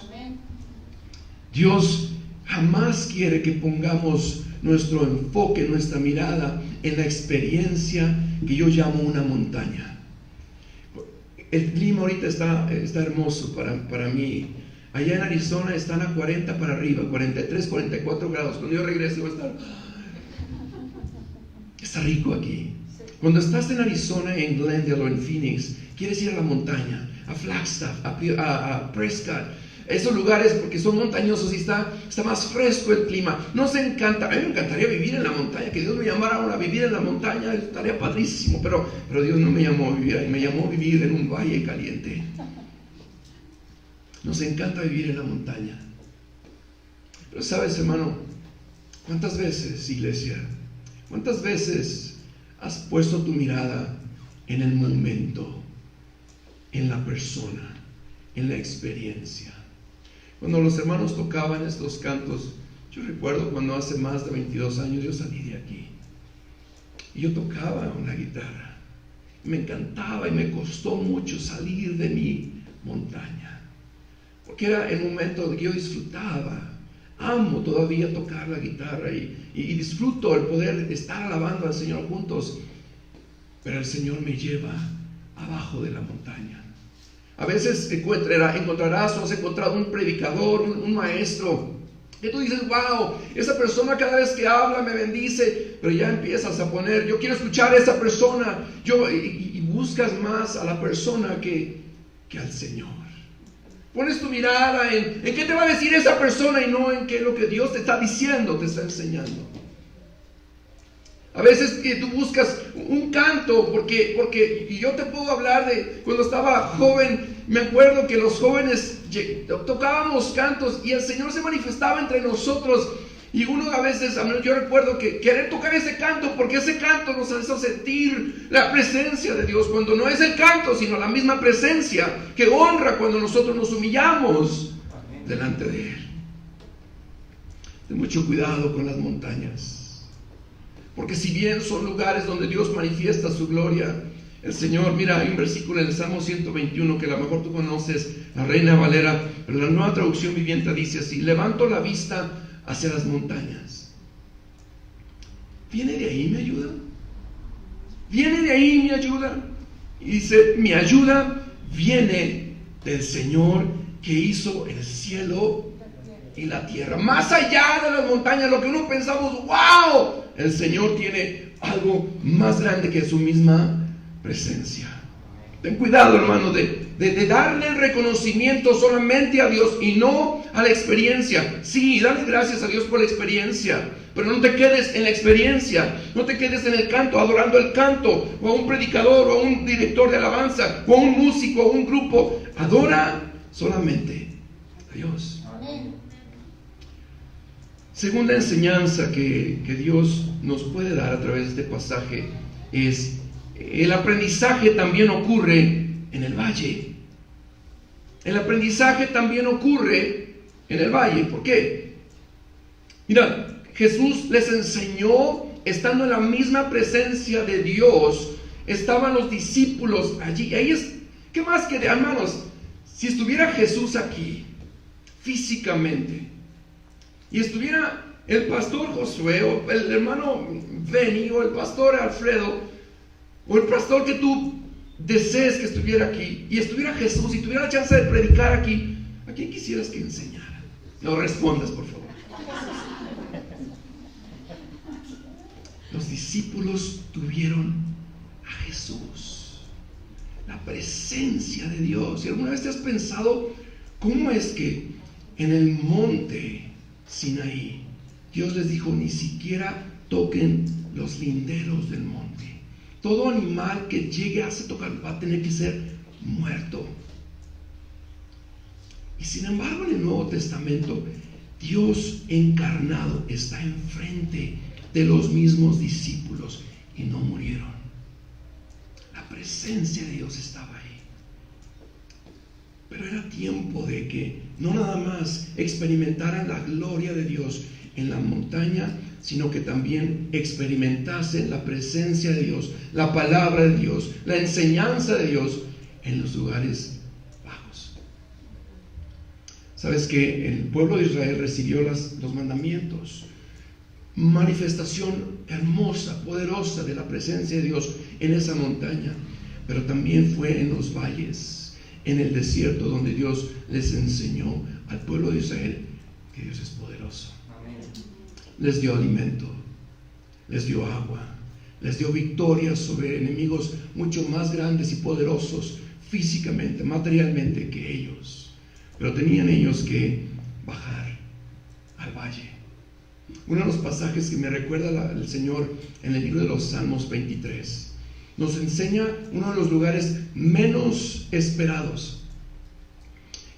Dios jamás quiere que pongamos nuestro enfoque, nuestra mirada en la experiencia que yo llamo una montaña. El clima ahorita está hermoso para mí. Allá en Arizona están a 40 para arriba, 43, 44 grados. Cuando yo regrese voy a estar... Está rico aquí. Cuando estás en Arizona, en Glendale o en Phoenix, quieres ir a la montaña, a Flagstaff, a Prescott, esos lugares porque son montañosos y está más fresco el clima. Nos encanta, a mí me encantaría vivir en la montaña, que Dios me llamara ahora a vivir en la montaña, estaría padrísimo, pero Dios no me llamó a vivir ahí, me llamó a vivir en un valle caliente. Nos encanta vivir en la montaña. Pero sabes, hermano, ¿cuántas veces, iglesia, cuántas veces has puesto tu mirada en el momento, en la persona, en la experiencia? Cuando los hermanos tocaban estos cantos, yo recuerdo cuando hace más de 22 años yo salí de aquí y yo tocaba una guitarra. Me encantaba y me costó mucho salir de mi montaña, porque era el momento que yo disfrutaba. Amo todavía tocar la guitarra y disfruto el poder estar alabando al Señor juntos, pero el Señor me lleva abajo de la montaña. A veces encontrarás o has encontrado un predicador, un maestro, que tú dices, wow, esa persona cada vez que habla me bendice, pero ya empiezas a poner, yo quiero escuchar a esa persona, y buscas más a la persona que al Señor. Pones tu mirada en qué te va a decir esa persona y no en qué lo que Dios te está diciendo, te está enseñando. A veces que tú buscas un canto, porque y yo te puedo hablar de cuando estaba joven. Me acuerdo que los jóvenes tocábamos cantos y el Señor se manifestaba entre nosotros. Y uno a veces, yo recuerdo que querer tocar ese canto, porque ese canto nos hace sentir la presencia de Dios, cuando no es el canto, sino la misma presencia que honra cuando nosotros nos humillamos delante de Él. Ten mucho cuidado con las montañas, porque si bien son lugares donde Dios manifiesta su gloria, el Señor, mira, hay un versículo en el Salmo 121 que a lo mejor tú conoces, la Reina Valera, pero la Nueva Traducción Viviente dice así: levanto la vista hacia las montañas. ¿Viene de ahí mi ayuda? ¿Viene de ahí mi ayuda? Y dice, mi ayuda viene del Señor que hizo el cielo y la tierra. Más allá de las montañas, lo que uno pensamos, wow, el Señor tiene algo más grande que su misma presencia. Ten cuidado, hermano, de darle el reconocimiento solamente a Dios y no a la experiencia. Sí, dale gracias a Dios por la experiencia, pero no te quedes en la experiencia, no te quedes en el canto, adorando el canto, o a un predicador, o a un director de alabanza, o a un músico, o a un grupo. Adora solamente a Dios. Segunda enseñanza que Dios nos puede dar a través de este pasaje es: el aprendizaje también ocurre en el valle. El aprendizaje también ocurre en el valle. ¿Por qué? Mira, Jesús les enseñó estando en la misma presencia de Dios. Estaban los discípulos allí. Ahí es, ¿qué más que de hermanos? Si estuviera Jesús aquí, físicamente, y estuviera el pastor Josué, o el hermano Benny, o el pastor Alfredo, o el pastor que tú desees que estuviera aquí, y estuviera Jesús y tuviera la chance de predicar aquí, ¿a quién quisieras que enseñara? No respondas, por favor. Los discípulos tuvieron a Jesús. presencia de Dios. ¿Y alguna vez te has pensado cómo es que en el monte Sinaí Dios les dijo: ni siquiera toquen los linderos del monte? Todo animal que llegue a tocar va a tener que ser muerto. Y sin embargo, en el Nuevo Testamento, Dios encarnado está enfrente de los mismos discípulos y no murieron. La presencia de Dios estaba ahí. Pero era tiempo de que no nada más experimentaran la gloria de Dios en la montaña, sino que también experimentasen la presencia de Dios, la palabra de Dios, la enseñanza de Dios en los lugares bajos. ¿Sabes que el pueblo de Israel recibió los mandamientos? Manifestación hermosa, poderosa de la presencia de Dios en esa montaña, pero también fue en los valles, en el desierto, donde Dios les enseñó al pueblo de Israel que Dios es poderoso. Les dio alimento, les dio agua, les dio victorias sobre enemigos mucho más grandes y poderosos físicamente, materialmente que ellos. Pero tenían ellos que bajar al valle. Uno de los pasajes que me recuerda el Señor en el libro de los Salmos 23 nos enseña uno de los lugares menos esperados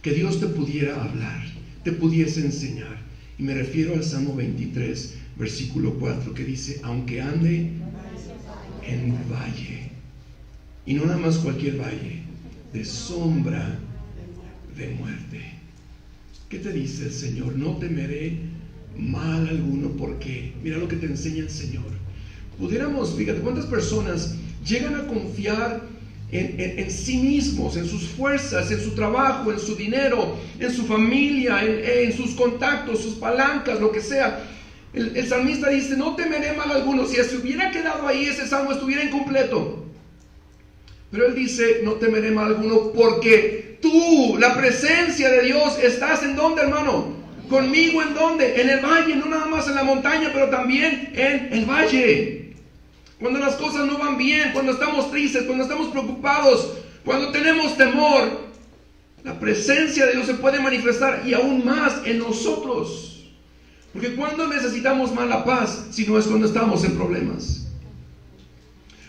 que Dios te pudiera hablar, te pudiese enseñar. Y me refiero al Salmo 23, versículo 4, que dice: aunque ande en valle, y no nada más cualquier valle, de sombra de muerte. ¿Qué te dice el Señor? No temeré mal alguno, porque mira lo que te enseña el Señor. Pudiéramos, fíjate, ¿cuántas personas llegan a confiar en sí mismos, en sus fuerzas, en su trabajo, en su dinero, en su familia, en sus contactos, sus palancas, lo que sea? El salmista dice: no temeré mal alguno. Si se hubiera quedado ahí, ese salmo estuviera incompleto. Pero él dice: no temeré mal alguno, porque tú, la presencia de Dios, estás ¿en dónde, hermano? Conmigo. ¿En dónde? En el valle, no nada más en la montaña, pero también en el valle. Cuando las cosas no van bien, cuando estamos tristes, cuando estamos preocupados, cuando tenemos temor, la presencia de Dios se puede manifestar y aún más en nosotros. Porque cuando necesitamos más la paz, si no es cuando estamos en problemas.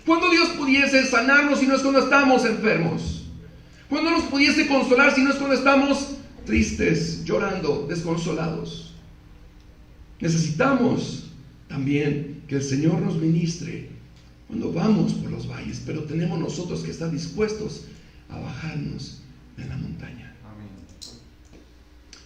Cuando Dios pudiese sanarnos si no es cuando estamos enfermos. Cuando nos pudiese consolar si no es cuando estamos tristes, llorando, desconsolados. Necesitamos también que el Señor nos ministre cuando vamos por los valles, pero tenemos nosotros que estar dispuestos a bajarnos de la montaña. Amén.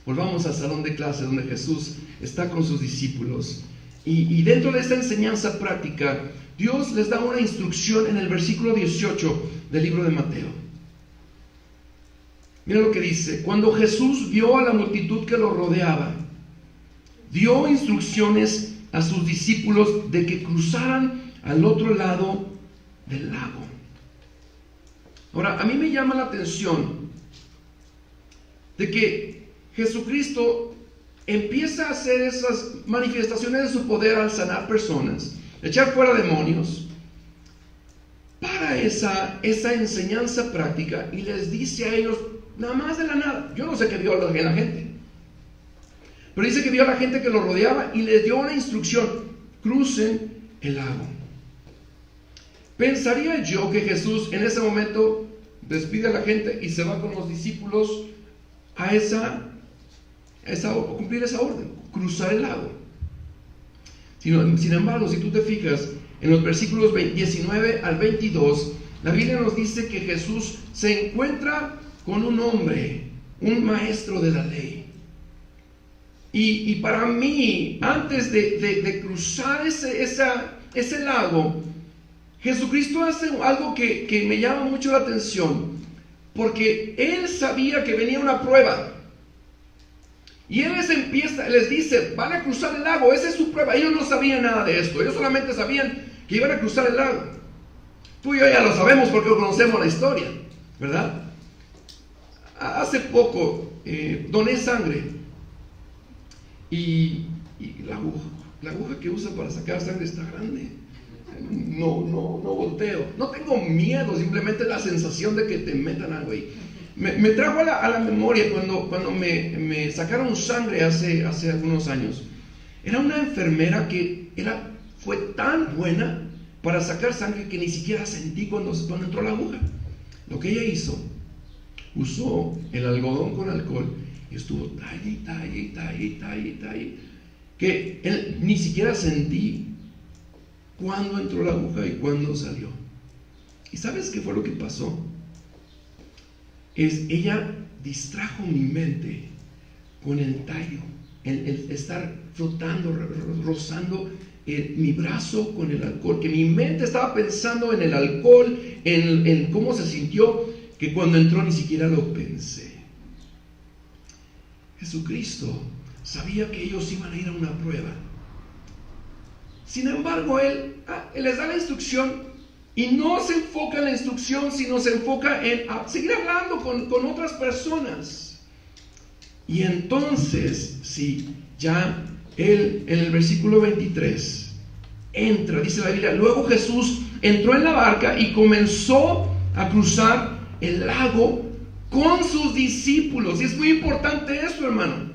Volvamos al salón de clase donde Jesús está con sus discípulos y dentro de esta enseñanza práctica Dios les da una instrucción en el versículo 18 del libro de Mateo. Mira lo que dice: cuando Jesús vio a la multitud que lo rodeaba, dio instrucciones a sus discípulos de que cruzaran al otro lado del lago. Ahora, a mí me llama la atención de que Jesucristo empieza a hacer esas manifestaciones de su poder al sanar personas, echar fuera demonios, para esa enseñanza práctica, y les dice a ellos, nada más de la nada, yo no sé qué vio la gente, pero dice que vio a la gente que lo rodeaba y les dio una instrucción: crucen el lago. Pensaría yo que Jesús en ese momento despide a la gente y se va con los discípulos a cumplir esa orden, cruzar el lago. Sin embargo, si tú te fijas en los versículos 19 al 22, la Biblia nos dice que Jesús se encuentra con un hombre, un maestro de la ley. Y para mí, antes de cruzar ese lago, Jesucristo hace algo que me llama mucho la atención, porque Él sabía que venía una prueba. Y Él les dice: van a cruzar el lago, esa es su prueba. Ellos no sabían nada de esto, ellos solamente sabían que iban a cruzar el lago. Tú y yo ya lo sabemos porque conocemos la historia, ¿verdad? Hace poco doné sangre y la aguja que usa para sacar sangre está grande. no volteo. No tengo miedo, simplemente la sensación de que te metan algo ahí. Me trajo a la memoria cuando me sacaron sangre hace algunos años. Era una enfermera que fue tan buena para sacar sangre que ni siquiera sentí cuando entró la aguja. Lo que ella hizo, usó el algodón con alcohol y estuvo talle, que él ni siquiera sentí cuándo entró la aguja y cuándo salió. ¿Y sabes qué fue lo que pasó? Ella distrajo mi mente con el tallo, el estar frotando, rozando mi brazo con el alcohol, que mi mente estaba pensando en el alcohol, en cómo se sintió, que cuando entró ni siquiera lo pensé. Jesucristo sabía que ellos iban a ir a una prueba. Sin embargo, Él les da la instrucción y no se enfoca en la instrucción, sino se enfoca en seguir hablando con otras personas. Y entonces, sí, ya Él en el versículo 23 entra, dice la Biblia, luego Jesús entró en la barca y comenzó a cruzar el lago con sus discípulos. Y es muy importante esto, hermano,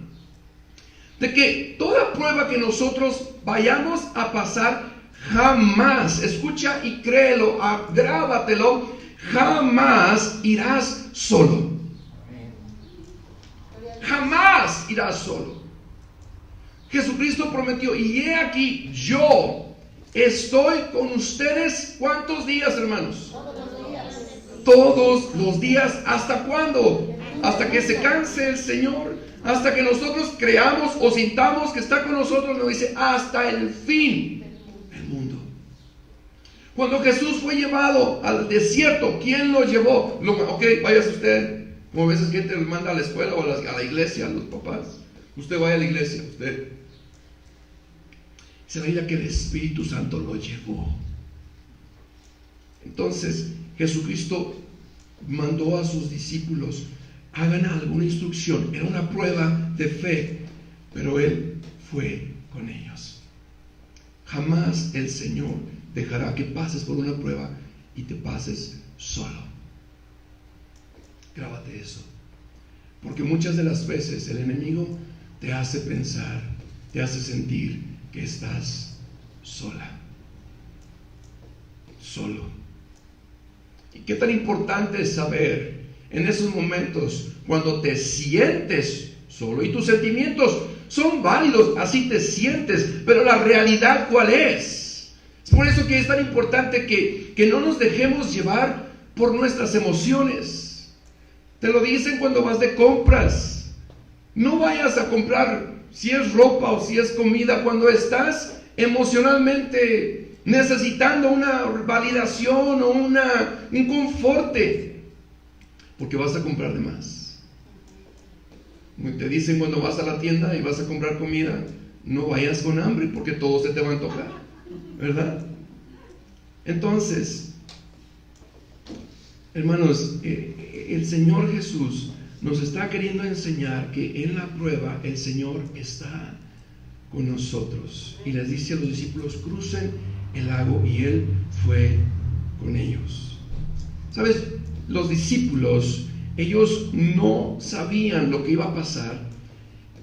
de que toda prueba que nosotros vayamos a pasar, jamás, escucha y créelo, grábatelo, jamás irás solo. Jamás irás solo. Jesucristo prometió, y he aquí, yo estoy con ustedes, ¿cuántos días, hermanos? Todos los días. ¿Hasta cuándo? Hasta que se canse el Señor, hasta que nosotros creamos o sintamos que está con nosotros. Nos dice, hasta el fin del mundo. Cuando Jesús fue llevado al desierto, ¿quién lo llevó? Ok, váyase usted. Como a veces gente le manda a la escuela o a la iglesia, a los papás. Usted vaya a la iglesia, usted. Se veía que el Espíritu Santo lo llevó. Entonces Jesucristo mandó a sus discípulos, hagan alguna instrucción. Era una prueba de fe, pero Él fue con ellos. Jamás el Señor dejará que pases por una prueba y te pases solo. Grábate eso, porque muchas de las veces el enemigo te hace pensar, te hace sentir que estás sola, solo. Y qué tan importante es saber en esos momentos cuando te sientes solo, y tus sentimientos son válidos, así te sientes, pero la realidad ¿cuál es? Es por eso que es tan importante que no nos dejemos llevar por nuestras emociones. Te lo dicen cuando vas de compras. No vayas a comprar si es ropa o si es comida cuando estás emocionalmente necesitando una validación o un conforte, porque vas a comprar de más. Te dicen cuando vas a la tienda y vas a comprar comida, no vayas con hambre porque todo se te va a antojar, ¿verdad? Entonces, hermanos, el Señor Jesús nos está queriendo enseñar que en la prueba el Señor está con nosotros. Y les dice a los discípulos, crucen el lago, y Él fue con ellos. ¿Sabes? Los discípulos, ellos no sabían lo que iba a pasar,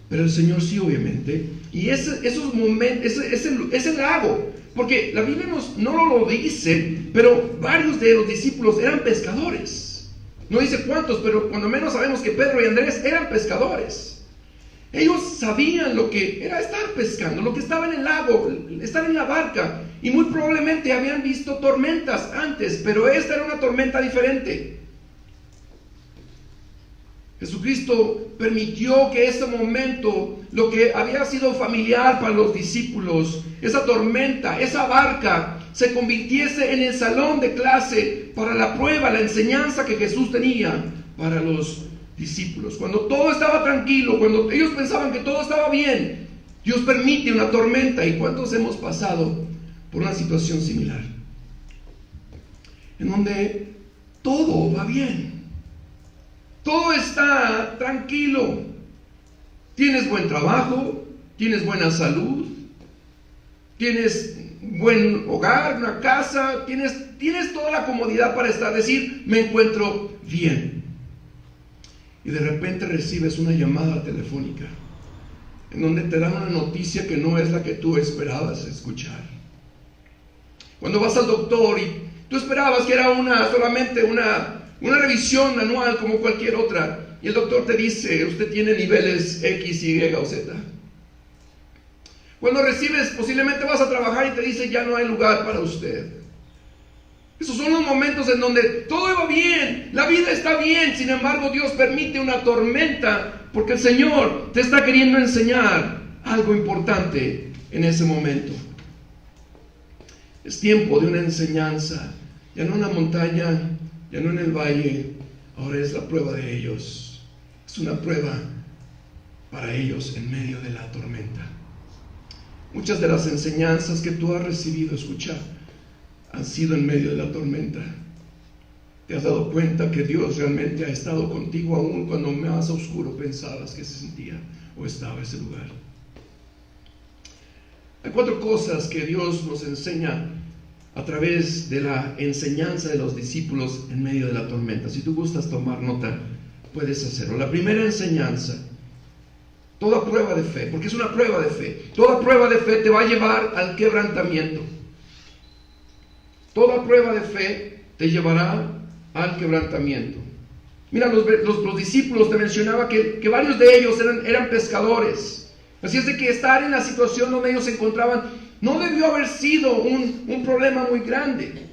pero el Señor sí, obviamente. Y esos momentos, ese lago, porque la Biblia no lo dice, pero varios de los discípulos eran pescadores. No dice cuántos, pero cuando menos sabemos que Pedro y Andrés eran pescadores. Ellos sabían lo que era estar pescando, lo que estaba en el lago, estar en la barca. Y muy probablemente habían visto tormentas antes, pero esta era una tormenta diferente. Jesucristo permitió que ese momento, lo que había sido familiar para los discípulos, esa tormenta, esa barca, se convirtiese en el salón de clase para la prueba, la enseñanza que Jesús tenía para los discípulos. Cuando todo estaba tranquilo, cuando ellos pensaban que todo estaba bien, Dios permite una tormenta. ¿Y cuántos hemos pasado por una situación similar? En donde todo va bien, todo está tranquilo, tienes buen trabajo, tienes buena salud, tienes buen hogar, una casa, tienes toda la comodidad para decir, me encuentro bien. Y de repente recibes una llamada telefónica en donde te dan una noticia que no es la que tú esperabas escuchar. Cuando vas al doctor y tú esperabas que era solamente una revisión anual como cualquier otra, y el doctor te dice, usted tiene niveles X, Y o Z. Cuando recibes, posiblemente vas a trabajar y te dice, ya no hay lugar para usted. Esos son los momentos en donde todo va bien, la vida está bien, sin embargo Dios permite una tormenta porque el Señor te está queriendo enseñar algo importante en ese momento. Es tiempo de una enseñanza, ya no en la montaña, ya no en el valle, ahora es la prueba de ellos. Es una prueba para ellos en medio de la tormenta. Muchas de las enseñanzas que tú has recibido escuchar han sido en medio de la tormenta. ¿Te has dado cuenta que Dios realmente ha estado contigo aún cuando más oscuro pensabas que se sentía o estaba ese lugar? Hay 4 cosas que Dios nos enseña a través de la enseñanza de los discípulos en medio de la tormenta. Si tú gustas tomar nota, puedes hacerlo. La primera enseñanza: toda prueba de fe, porque es una prueba de fe, toda prueba de fe te va a llevar al quebrantamiento. Toda prueba de fe te llevará al quebrantamiento. Mira, los discípulos, te mencionaba que varios de ellos eran pescadores. Así es de que estar en la situación donde ellos se encontraban no debió haber sido un problema muy grande.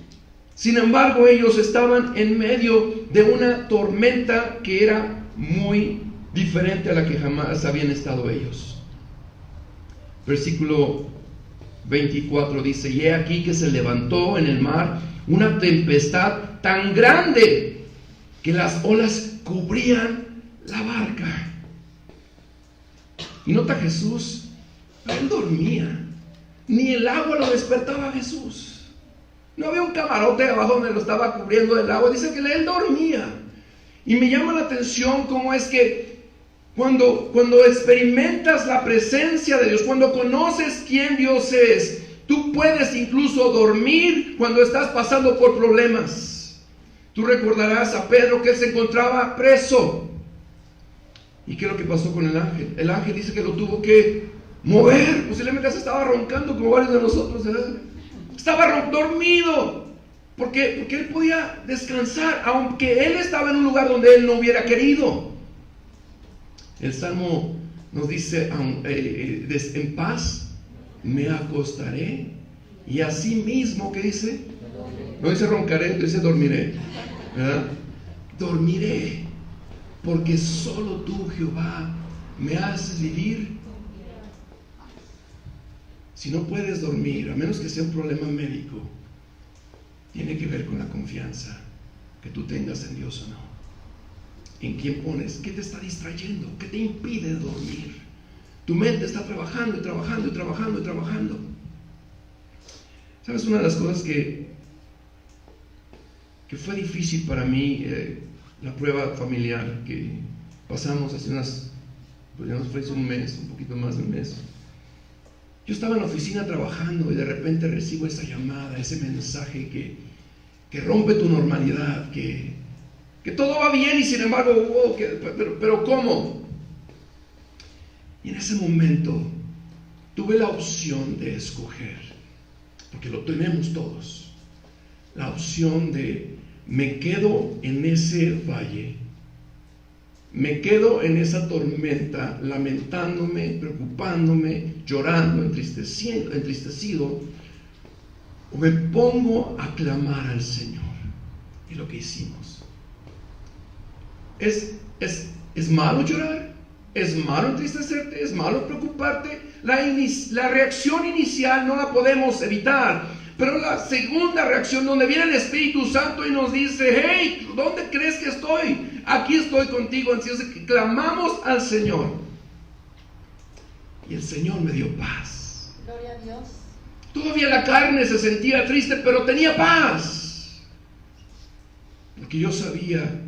Sin embargo, ellos estaban en medio de una tormenta que era muy diferente a la que jamás habían estado ellos. Versículo 24 dice: y he aquí que se levantó en el mar una tempestad tan grande que las olas cubrían la barca. Y nota Jesús, él dormía, ni el agua lo despertaba a Jesús. No había un camarote abajo donde lo estaba cubriendo el agua, dice que él dormía. Y me llama la atención cómo es que cuando experimentas la presencia de Dios, cuando conoces quién Dios es, tú puedes incluso dormir cuando estás pasando por problemas. Tú recordarás a Pedro que él se encontraba preso. ¿Y qué es lo que pasó con el ángel? El ángel dice que lo tuvo que mover. Posiblemente se estaba roncando como varios de nosotros, ¿verdad? Estaba dormido. Porque él podía descansar, aunque él estaba en un lugar donde él no hubiera querido. El Salmo nos dice, en paz me acostaré, y así mismo, ¿qué dice? No dice roncaré, dice dormiré, ¿verdad? Dormiré, porque solo tú, Jehová, me haces vivir. Si no puedes dormir, a menos que sea un problema médico, tiene que ver con la confianza que tú tengas en Dios o no. ¿En quién pones? ¿Qué te está distrayendo? ¿Qué te impide dormir? Tu mente está trabajando y trabajando y trabajando y trabajando. ¿Sabes? Una de las cosas que fue difícil para mí, la prueba familiar que pasamos hace pues ya nos fue hace un mes, un poquito más de un mes. Yo estaba en la oficina trabajando y de repente recibo esa llamada, ese mensaje que rompe tu normalidad, que todo va bien y sin embargo, pero ¿cómo? Y en ese momento tuve la opción de escoger, porque lo tenemos todos, la opción de me quedo en ese valle, me quedo en esa tormenta, lamentándome, preocupándome, llorando, entristecido, o me pongo a clamar al Señor. Y lo que hicimos. ¿Es malo llorar? ¿Es malo entristecerte? ¿Es malo preocuparte? La reacción inicial no la podemos evitar, pero la segunda reacción, donde viene el Espíritu Santo y nos dice: hey, ¿dónde crees que estoy? Aquí estoy contigo. Así es que clamamos al Señor y el Señor me dio paz. Gloria a Dios. Todavía la carne se sentía triste, pero tenía paz, porque yo sabía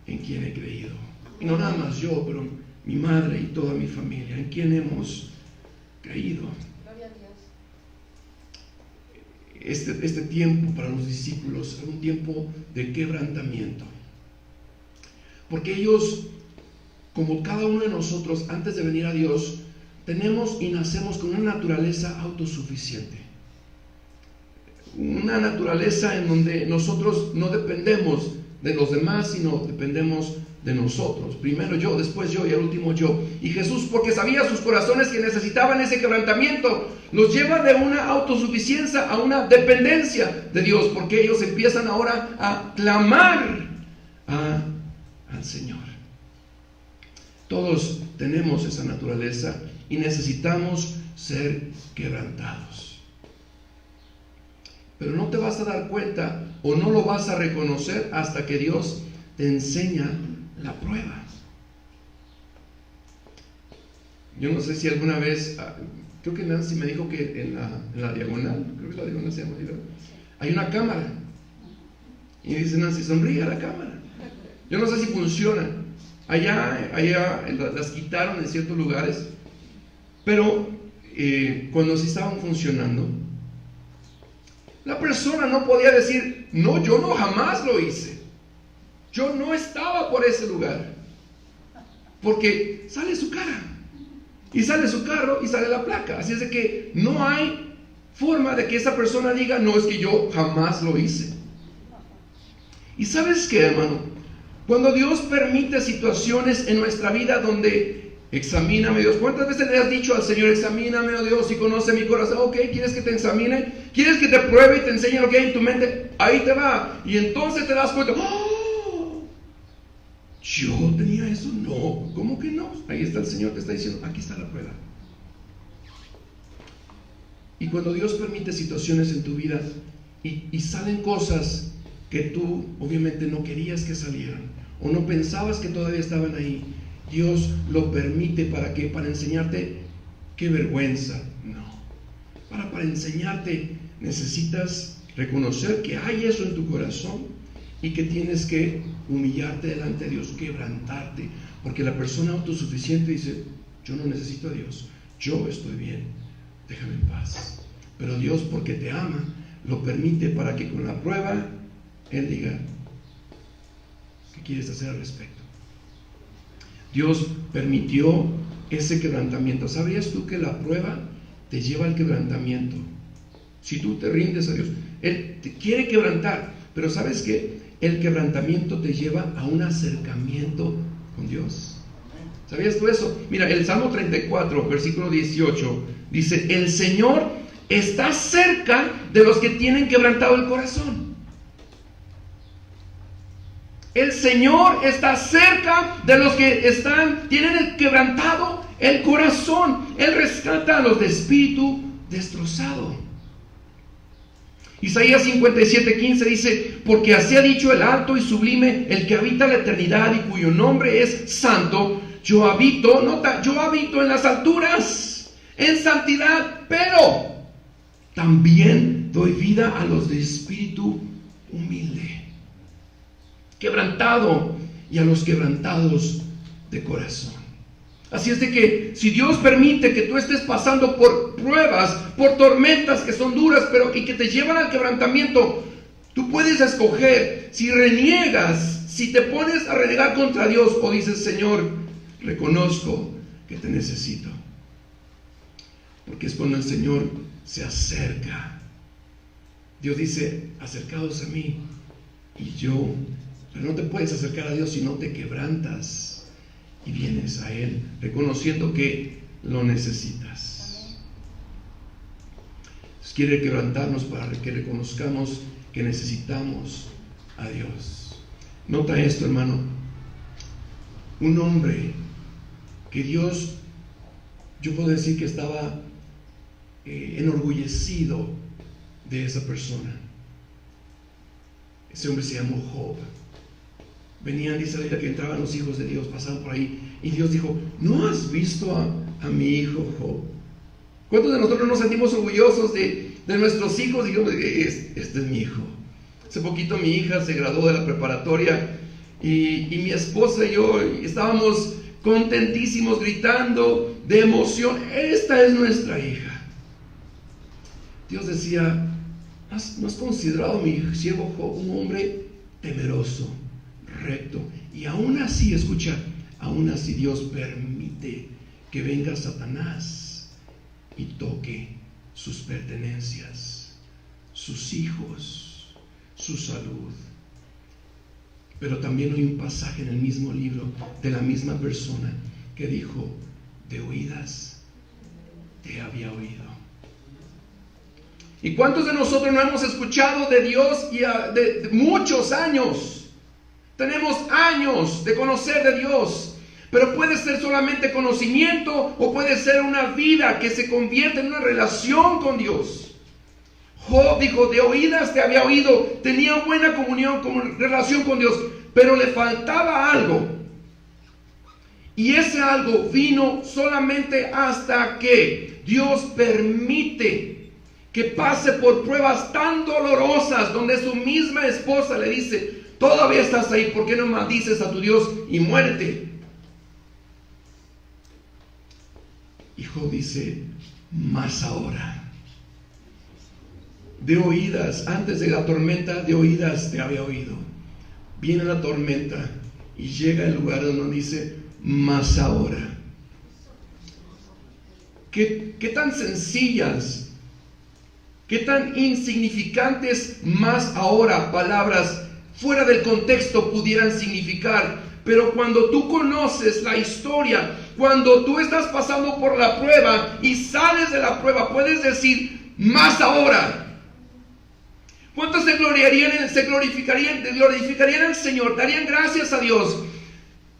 en quién he creído. Y no nada más yo, pero mi madre y toda mi familia, en quién hemos creído. Gloria a Dios. este tiempo para los discípulos era un tiempo de quebrantamiento. Porque ellos, como cada uno de nosotros, antes de venir a Dios, tenemos y nacemos con una naturaleza autosuficiente. Una naturaleza en donde nosotros no dependemos de los demás, sino dependemos de nosotros. Primero yo, después yo y al último yo. Y Jesús, porque sabía sus corazones que necesitaban ese quebrantamiento, los lleva de una autosuficiencia a una dependencia de Dios, porque ellos empiezan ahora a clamar al Señor. Todos tenemos esa naturaleza y necesitamos ser quebrantados. Pero no te vas a dar cuenta o no lo vas a reconocer hasta que Dios te enseña la prueba. Yo no sé si alguna vez, creo que Nancy me dijo que en la diagonal, creo que la diagonal se llama, hay una cámara. Y dice Nancy, sonríe a la cámara. Yo no sé si funciona. Allá las quitaron en ciertos lugares. Pero cuando sí estaban funcionando, la persona no podía decir, no, yo no jamás lo hice. Yo no estaba por ese lugar. Porque sale su cara. Y sale su carro y sale la placa. Así es de que no hay forma de que esa persona diga, no, es que yo jamás lo hice. ¿Y sabes qué, hermano? Cuando Dios permite situaciones en nuestra vida donde examíname, Dios. ¿Cuántas veces le has dicho al Señor, examíname, oh Dios, y conoce mi corazón? Ok, ¿quieres que te examine? ¿Quieres que te pruebe y te enseñe lo que hay en tu mente? Ahí te va. Y entonces te das cuenta, ¡oh! ¿Yo tenía eso? No. ¿Cómo que no? Ahí está el Señor, te está diciendo, aquí está la prueba. Y cuando Dios permite situaciones en tu vida y salen cosas que tú obviamente no querías que salieran o no pensabas que todavía estaban ahí, Dios lo permite ¿para qué? Para enseñarte. ¡Qué vergüenza! No. Para enseñarte necesitas reconocer que hay eso en tu corazón y que tienes que humillarte delante de Dios, quebrantarte, porque la persona autosuficiente dice, yo no necesito a Dios, yo estoy bien, déjame en paz. Pero Dios, porque te ama, lo permite para que con la prueba Él diga, ¿qué quieres hacer al respecto? Dios permitió ese quebrantamiento. ¿Sabías tú que la prueba te lleva al quebrantamiento? Si tú te rindes a Dios, Él te quiere quebrantar, pero ¿sabes qué? El quebrantamiento te lleva a un acercamiento con Dios. ¿Sabías tú eso? Mira, el Salmo 34, versículo 18, dice, el Señor está cerca de los que tienen quebrantado el corazón. El Señor está cerca de los que tienen quebrantado el corazón. Él rescata a los de espíritu destrozado. Isaías 57:15 dice, porque así ha dicho el alto y sublime, el que habita la eternidad y cuyo nombre es santo. Yo habito, nota, yo habito en las alturas, en santidad, pero también doy vida a los de espíritu humilde, quebrantado, y a los quebrantados de corazón. Así es de que si Dios permite que tú estés pasando por pruebas, por tormentas que son duras, pero y que te llevan al quebrantamiento, tú puedes escoger si reniegas, si te pones a renegar contra Dios o dices, Señor, reconozco que te necesito. Porque es cuando el Señor se acerca. Dios dice, acercaos a mí y yo. Pero no te puedes acercar a Dios si no te quebrantas y vienes a Él, reconociendo que lo necesitas. Dios quiere quebrantarnos para que reconozcamos que necesitamos a Dios. Nota esto, hermano. Un hombre que Dios, yo puedo decir que estaba enorgullecido de esa persona. Ese hombre se llamó Job. Venían, dice la Biblia, que entraban los hijos de Dios, pasaban por ahí, y Dios dijo, ¿no has visto a mi hijo Job? ¿Cuántos de nosotros nos sentimos orgullosos de nuestros hijos? Digamos, este es mi hijo. Hace poquito mi hija se graduó de la preparatoria y mi esposa y yo estábamos contentísimos, gritando de emoción, esta es nuestra hija. Dios decía, ¿no has considerado mi siervo Job un hombre temeroso, recto? Y aún así, escucha, aún así Dios permite que venga Satanás y toque sus pertenencias, sus hijos, su salud. Pero también hay un pasaje en el mismo libro de la misma persona que dijo: de oídas te había oído. ¿Y cuántos de nosotros no hemos escuchado de Dios y de muchos años? Tenemos años de conocer de Dios, pero puede ser solamente conocimiento o puede ser una vida que se convierte en una relación con Dios. Job dijo: de oídas te había oído, tenía buena comunión, relación con Dios, pero le faltaba algo. Y ese algo vino solamente hasta que Dios permite que pase por pruebas tan dolorosas, donde su misma esposa le dice: todavía estás ahí, ¿por qué no maldices a tu Dios y muérete? Y Job dice: más ahora. De oídas, antes de la tormenta, de oídas te había oído. Viene la tormenta y llega el lugar donde dice: más ahora. ¿Qué tan sencillas, qué tan insignificantes más ahora palabras fuera del contexto pudieran significar? Pero cuando tú conoces la historia, cuando tú estás pasando por la prueba y sales de la prueba, puedes decir: más ahora. ¿Cuántos se glorificarían al Señor? Darían gracias a Dios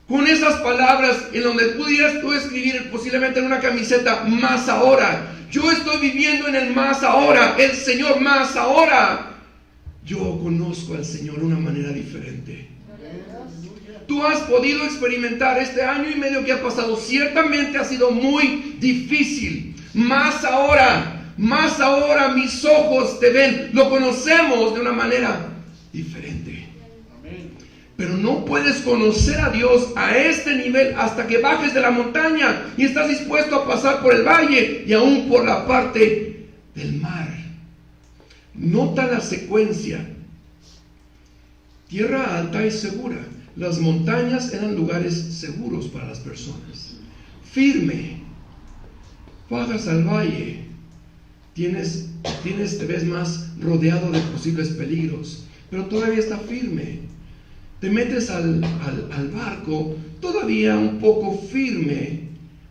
con esas palabras en donde pudieras tú escribir posiblemente en una camiseta: más ahora. Yo estoy viviendo en el más ahora. El Señor más ahora. Yo conozco al Señor de una manera diferente. Tú has podido experimentar este año y medio que ha pasado. Ciertamente ha sido muy difícil. Más ahora mis ojos te ven. Lo conocemos de una manera diferente. Pero no puedes conocer a Dios a este nivel hasta que bajes de la montaña y estás dispuesto a pasar por el valle y aún por la parte del mar. Nota la secuencia. Tierra alta y segura. Las montañas eran lugares seguros para las personas. Firme. Bajas al valle. Te ves más rodeado de posibles peligros, pero todavía está firme. Te metes al barco, todavía un poco firme,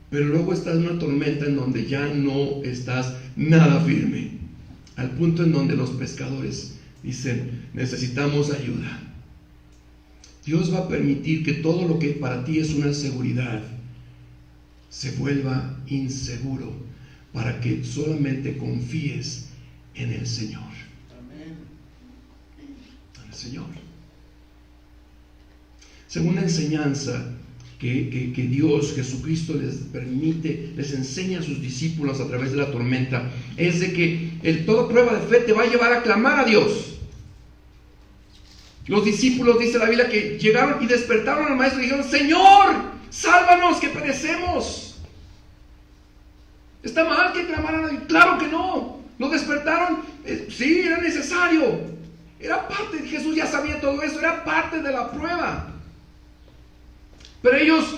pero luego estás en una tormenta en donde ya no estás nada firme, al punto en donde los pescadores dicen: necesitamos ayuda. Dios va a permitir que todo lo que para ti es una seguridad se vuelva inseguro, para que solamente confíes en el Señor. En el Señor. Segunda enseñanza que Dios, Jesucristo les enseña a sus discípulos a través de la tormenta, es de que toda prueba de fe te va a llevar a clamar a Dios. Los discípulos, dice la Biblia, que llegaron y despertaron al maestro y dijeron: Señor, sálvanos que perecemos. ¿Está mal que clamaran a Dios? Claro que no. Lo despertaron. Sí, era necesario. Era parte. Jesús ya sabía todo eso. Era parte de la prueba. Pero ellos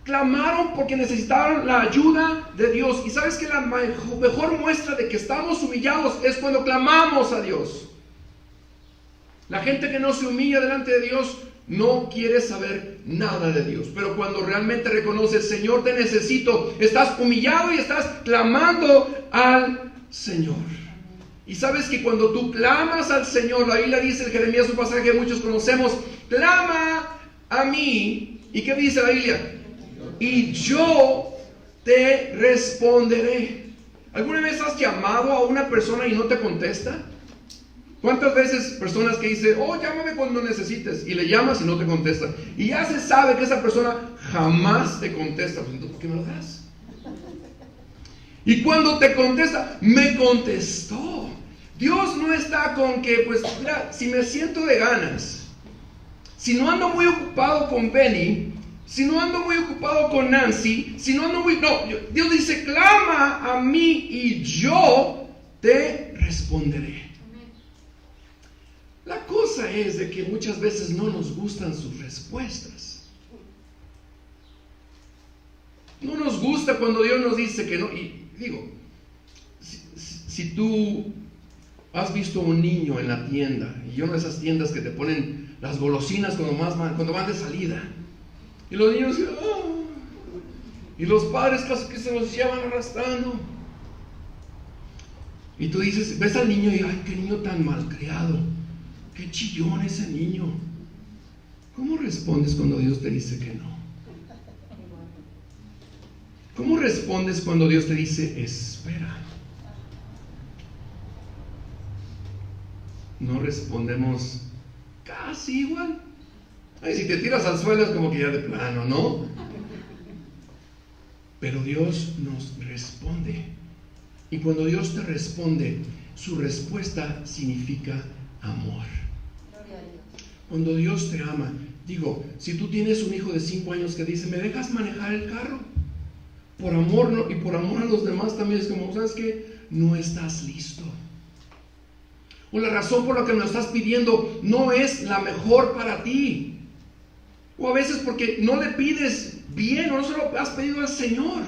clamaron porque necesitaban la ayuda de Dios. Y sabes que la mejor muestra de que estamos humillados es cuando clamamos a Dios. La gente que no se humilla delante de Dios no quiere saber nada de Dios. Pero cuando realmente reconoces: Señor, te necesito, estás humillado y estás clamando al Señor. Y sabes que cuando tú clamas al Señor, la Biblia dice en Jeremías, un pasaje que muchos conocemos: clama a mí. ¿Y qué dice la Biblia? Y yo te responderé. ¿Alguna vez has llamado a una persona y no te contesta? ¿Cuántas veces personas que dicen: oh, llámame cuando necesites, y le llamas y no te contesta? Y ya se sabe que esa persona jamás te contesta. Pues entonces, ¿por qué me lo das? Y cuando te contesta: me contestó. Dios no está con que, pues mira, si me siento de ganas, si no ando muy ocupado con Benny, si no ando muy ocupado con Nancy, si no ando muy... No, Dios dice: clama a mí y yo te responderé. La cosa es de que muchas veces no nos gustan sus respuestas. No nos gusta cuando Dios nos dice que no. Y digo, si tú has visto a un niño en la tienda, y una de esas tiendas que te ponen las golosinas cuando van de salida, y los niños, y los padres casi que se los llevan arrastrando, y tú dices, ves al niño y ay, qué niño tan malcriado, qué chillón ese niño. ¿Cómo respondes cuando Dios te dice que no? ¿Cómo respondes cuando Dios te dice espera? No respondemos casi igual. Ay, si te tiras al suelo es como que ya de plano, ¿no? Pero Dios nos responde. Y cuando Dios te responde, su respuesta significa amor. Cuando Dios te ama, digo, si tú tienes un hijo de 5 años que dice, ¿me dejas manejar el carro? Por amor, ¿no? Y por amor a los demás también es como, ¿sabes qué? No estás listo. O la razón por la que me lo estás pidiendo no es la mejor para ti. O a veces porque no le pides bien o no se lo has pedido al Señor.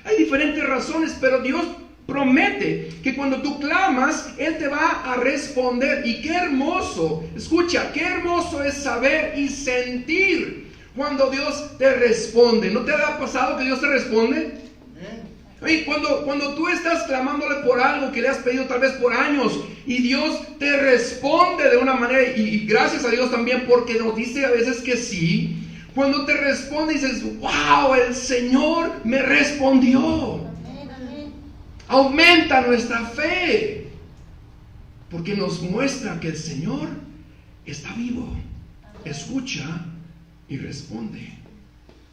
Hay diferentes razones, pero Dios promete que cuando tú clamas, Él te va a responder. Y qué hermoso, escucha, qué hermoso es saber y sentir cuando Dios te responde. ¿No te ha pasado que Dios te responde? Y cuando tú estás clamándole por algo que le has pedido tal vez por años y Dios te responde de una manera, y gracias a Dios también porque nos dice a veces que sí, cuando te responde dices, wow, el Señor me respondió. Aumenta nuestra fe porque nos muestra que el Señor está vivo, escucha y responde.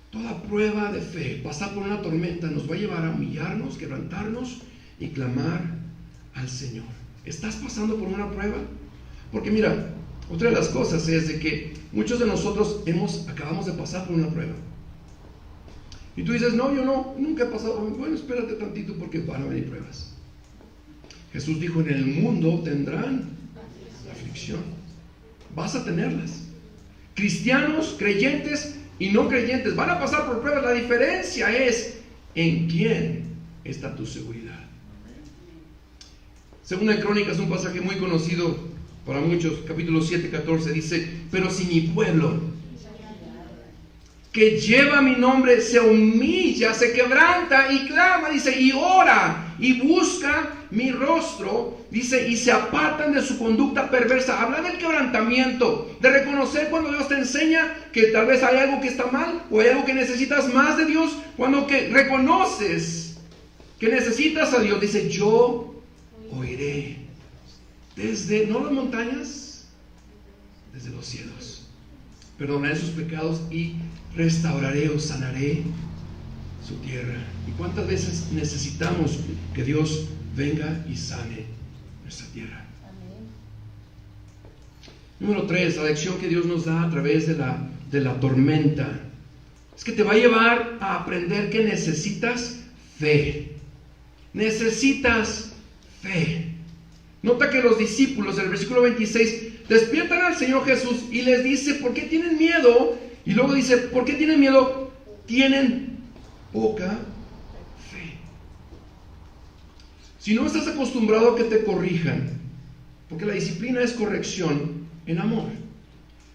Toda prueba de fe, pasar por una tormenta, nos va a llevar a humillarnos, quebrantarnos y clamar al Señor. ¿Estás pasando por una prueba? Porque mira, otra de las cosas es de que muchos de nosotros acabamos de pasar por una prueba. Y tú dices, no, yo no, nunca he pasado. Bueno, espérate tantito porque van a venir pruebas. Jesús dijo, en el mundo tendrán aflicción. Vas a tenerlas. Cristianos, creyentes y no creyentes van a pasar por pruebas. La diferencia es en quién está tu seguridad. Segunda de Crónicas, un pasaje muy conocido para muchos, capítulo 7, 14, dice, pero si mi pueblo, que lleva mi nombre, se humilla, se quebranta y clama, dice, y ora y busca mi rostro, dice, y se apartan de su conducta perversa. Habla del quebrantamiento, de reconocer cuando Dios te enseña que tal vez hay algo que está mal o hay algo que necesitas más de Dios. Cuando que reconoces que necesitas a Dios, dice, yo oiré desde, no las montañas, desde los cielos, perdonaré sus pecados y restauraré o sanaré su tierra. ¿Y cuántas veces necesitamos que Dios venga y sane nuestra tierra? Número 3, la lección que Dios nos da a través de la tormenta es que te va a llevar a aprender que necesitas fe. Necesitas fe. Nota que los discípulos, en el versículo 26, despiertan al Señor Jesús y les dice, ¿por qué tienen miedo? Y luego dice, ¿por qué tienen miedo? Tienen poca fe. Si no estás acostumbrado a que te corrijan, porque la disciplina es corrección en amor.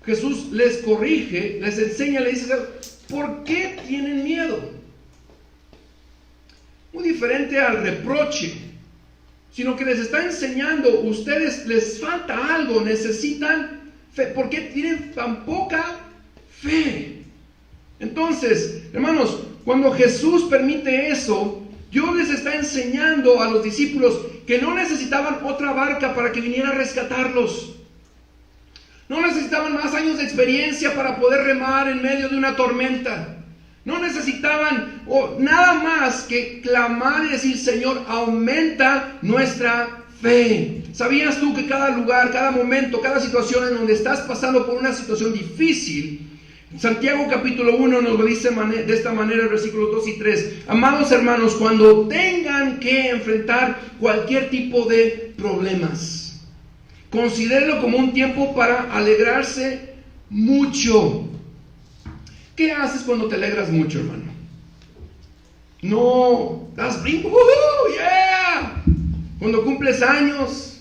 Jesús les corrige, les enseña, les dice, ¿por qué tienen miedo? Muy diferente al reproche, sino que les está enseñando, ustedes les falta algo, necesitan fe. ¿Por qué tienen tan poca fe? Entonces, hermanos, cuando Jesús permite eso, Dios les está enseñando a los discípulos que no necesitaban otra barca para que viniera a rescatarlos. No necesitaban más años de experiencia para poder remar en medio de una tormenta. No necesitaban nada más que clamar y decir, Señor, aumenta nuestra fe. ¿Sabías tú que cada lugar, cada momento, cada situación en donde estás pasando por una situación difícil, Santiago capítulo 1 nos lo dice de esta manera, versículos 2 y 3. Amados hermanos, cuando tengan que enfrentar cualquier tipo de problemas, Considérelo como un tiempo para alegrarse mucho. ¿Qué haces cuando te alegras mucho, hermano? No, das brinco, yeah. Cuando cumples años,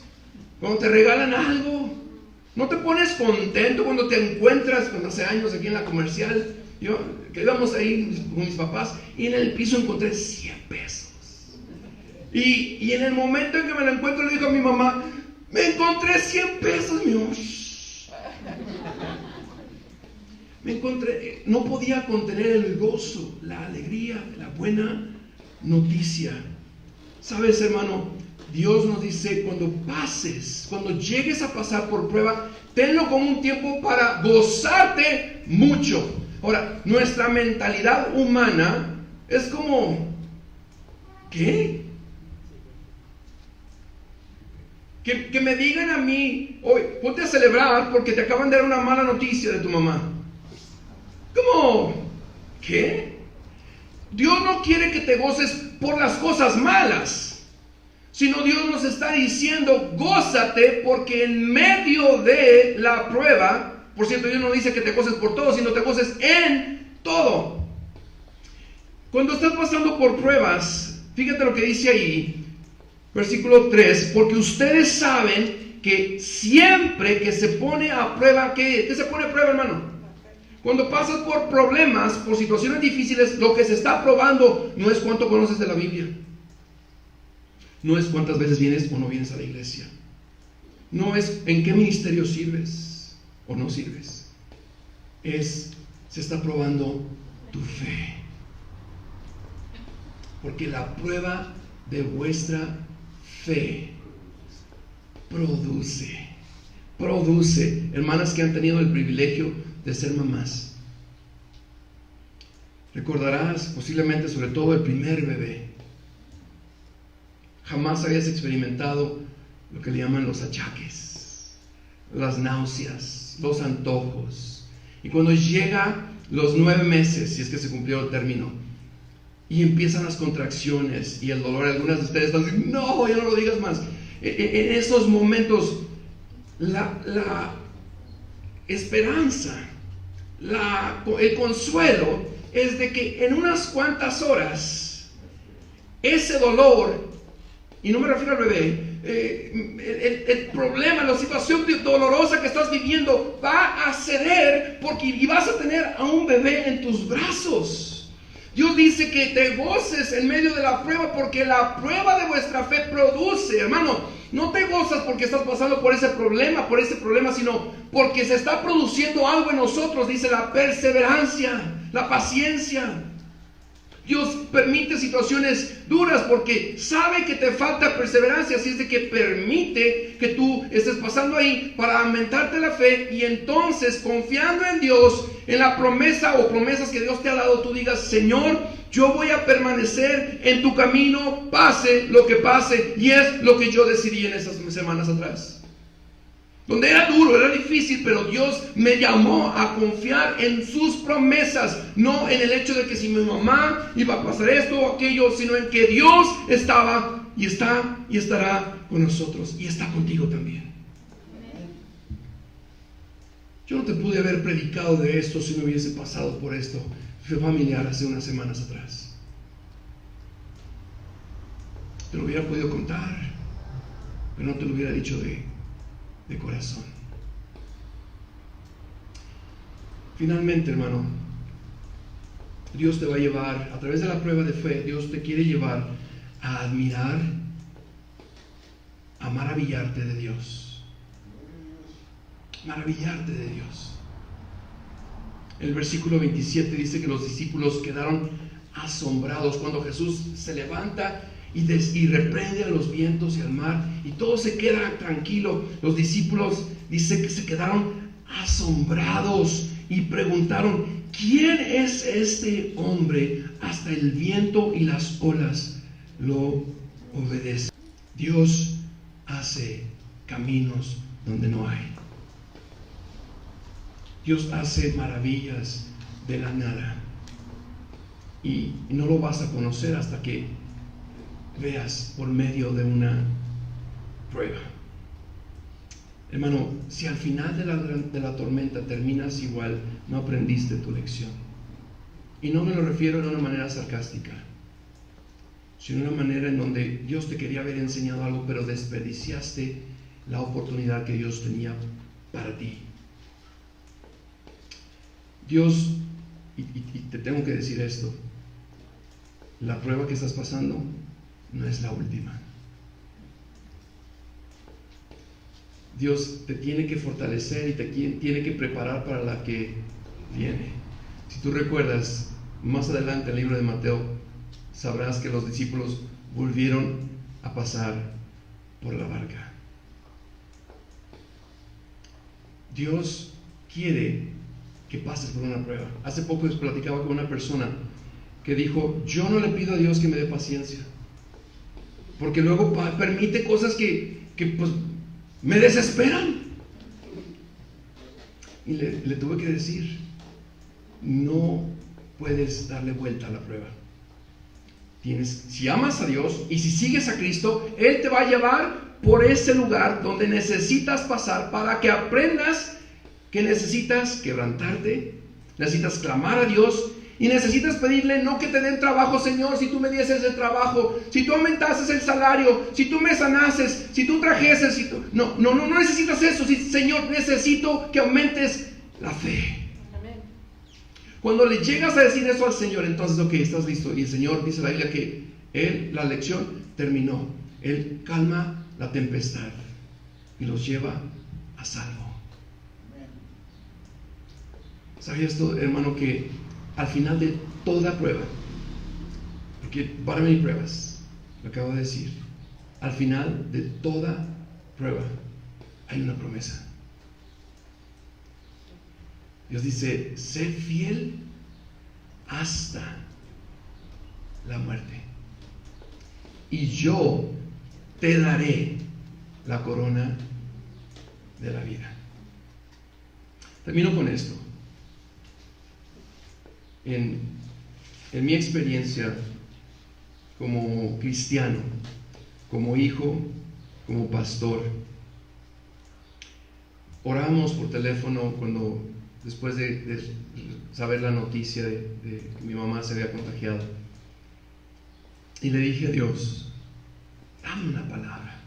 cuando te regalan algo, no te pones contento cuando te encuentras, cuando hace años aquí en la comercial, que íbamos ahí con mis papás y en el piso encontré 100 pesos. Y en el momento en que me lo encuentro le digo a mi mamá, me encontré 100 pesos, mi amor. Me encontré, no podía contener el gozo, la alegría, la buena noticia. ¿Sabes, hermano? Dios nos dice, cuando llegues a pasar por prueba, tenlo como un tiempo para gozarte mucho. Ahora, nuestra mentalidad humana es como, ¿qué? Que me digan a mí, hoy, ponte a celebrar porque te acaban de dar una mala noticia de tu mamá. ¿Cómo? ¿Qué? Dios no quiere que te goces por las cosas malas, sino Dios nos está diciendo, gózate porque en medio de la prueba, por cierto, Dios no dice que te goces por todo, sino te goces en todo. Cuando estás pasando por pruebas, fíjate lo que dice ahí, versículo 3, porque ustedes saben que siempre que se pone a prueba, ¿qué se pone a prueba, hermano? Cuando pasas por problemas, por situaciones difíciles, lo que se está probando no es cuánto conoces de la Biblia. No es cuántas veces vienes o no vienes a la iglesia. No es en qué ministerio sirves o no sirves. Se está probando tu fe. Porque la prueba de vuestra fe produce. Hermanas que han tenido el privilegio de ser mamás, recordarás posiblemente sobre todo el primer bebé. Jamás habías experimentado lo que le llaman los achaques, las náuseas, los antojos. Y cuando llega los 9 meses, si es que se cumplió el término, y empiezan las contracciones y el dolor, algunas de ustedes están diciendo, no, ya no lo digas más. En esos momentos, la esperanza, el consuelo es de que en unas cuantas horas ese dolor, y no me refiero al bebé, el problema, la situación dolorosa que estás viviendo va a ceder y vas a tener a un bebé en tus brazos. Dios dice que te goces en medio de la prueba porque la prueba de vuestra fe produce, hermano. No te gozas porque estás pasando por ese problema, sino porque se está produciendo algo en nosotros, dice la perseverancia, la paciencia. Dios permite situaciones duras porque sabe que te falta perseverancia, así es de que permite que tú estés pasando ahí para aumentarte la fe y entonces confiando en Dios, en la promesa o promesas que Dios te ha dado, tú digas, Señor, yo voy a permanecer en tu camino, pase lo que pase, y es lo que yo decidí en esas semanas atrás. Donde era duro, era difícil, pero Dios me llamó a confiar en sus promesas, no en el hecho de que si mi mamá iba a pasar esto o aquello, sino en que Dios estaba y está y estará con nosotros y está contigo también. Yo no te pude haber predicado de esto si no hubiese pasado por esto. Fue familiar hace unas semanas atrás. Te lo hubiera podido contar, pero no te lo hubiera dicho de corazón. Finalmente, hermano, Dios te va a llevar, a través de la prueba de fe, Dios te quiere llevar a admirar, a maravillarte de Dios. Maravillarte de Dios. El versículo 27 dice que los discípulos quedaron asombrados cuando Jesús se levanta y reprende a los vientos y al mar y todo se queda tranquilo. Los discípulos dice que se quedaron asombrados y preguntaron, ¿quién es este hombre? Hasta el viento y las olas lo obedecen. Dios hace caminos donde no hay. Dios hace maravillas de la nada y no lo vas a conocer hasta que veas por medio de una prueba. Hermano, si al final de la tormenta terminas igual, no aprendiste tu lección. Y no me lo refiero de una manera sarcástica, sino de una manera en donde Dios te quería haber enseñado algo, pero desperdiciaste la oportunidad que Dios tenía para ti. Dios, y te tengo que decir esto, la prueba que estás pasando no es la última. Dios te tiene que fortalecer y te tiene que preparar para la que viene. Si tú recuerdas, más adelante en el libro de Mateo, sabrás que los discípulos volvieron a pasar por la barca. Dios quiere que pases por una prueba. Hace poco les platicaba con una persona que dijo: yo no le pido a Dios que me dé paciencia, porque luego permite cosas que pues me desesperan. Y le tuve que decir: no puedes darle vuelta a la prueba. Si amas a Dios y si sigues a Cristo, Él te va a llevar por ese lugar donde necesitas pasar para que aprendas que necesitas quebrantarte, necesitas clamar a Dios y necesitas pedirle no que te den trabajo: Señor, si tú me dieses el trabajo, si tú aumentases el salario, si tú me sanases, si tú trajeses, no necesitas eso. Señor, necesito que aumentes la fe. Cuando le llegas a decir eso al Señor, entonces, ok, estás listo. Y el Señor, dice la Biblia, que la lección terminó. Él calma la tempestad y los lleva a salvo. ¿Sabías tú, hermano, que al final de toda prueba, porque van a venir pruebas, lo acabo de decir, al final de toda prueba hay una promesa? Dios dice: sé fiel hasta la muerte, y yo te daré la corona de la vida. Termino con esto. En mi experiencia como cristiano, como hijo, como pastor, oramos por teléfono después de saber la noticia de que mi mamá se había contagiado, y le dije a Dios: dame una palabra.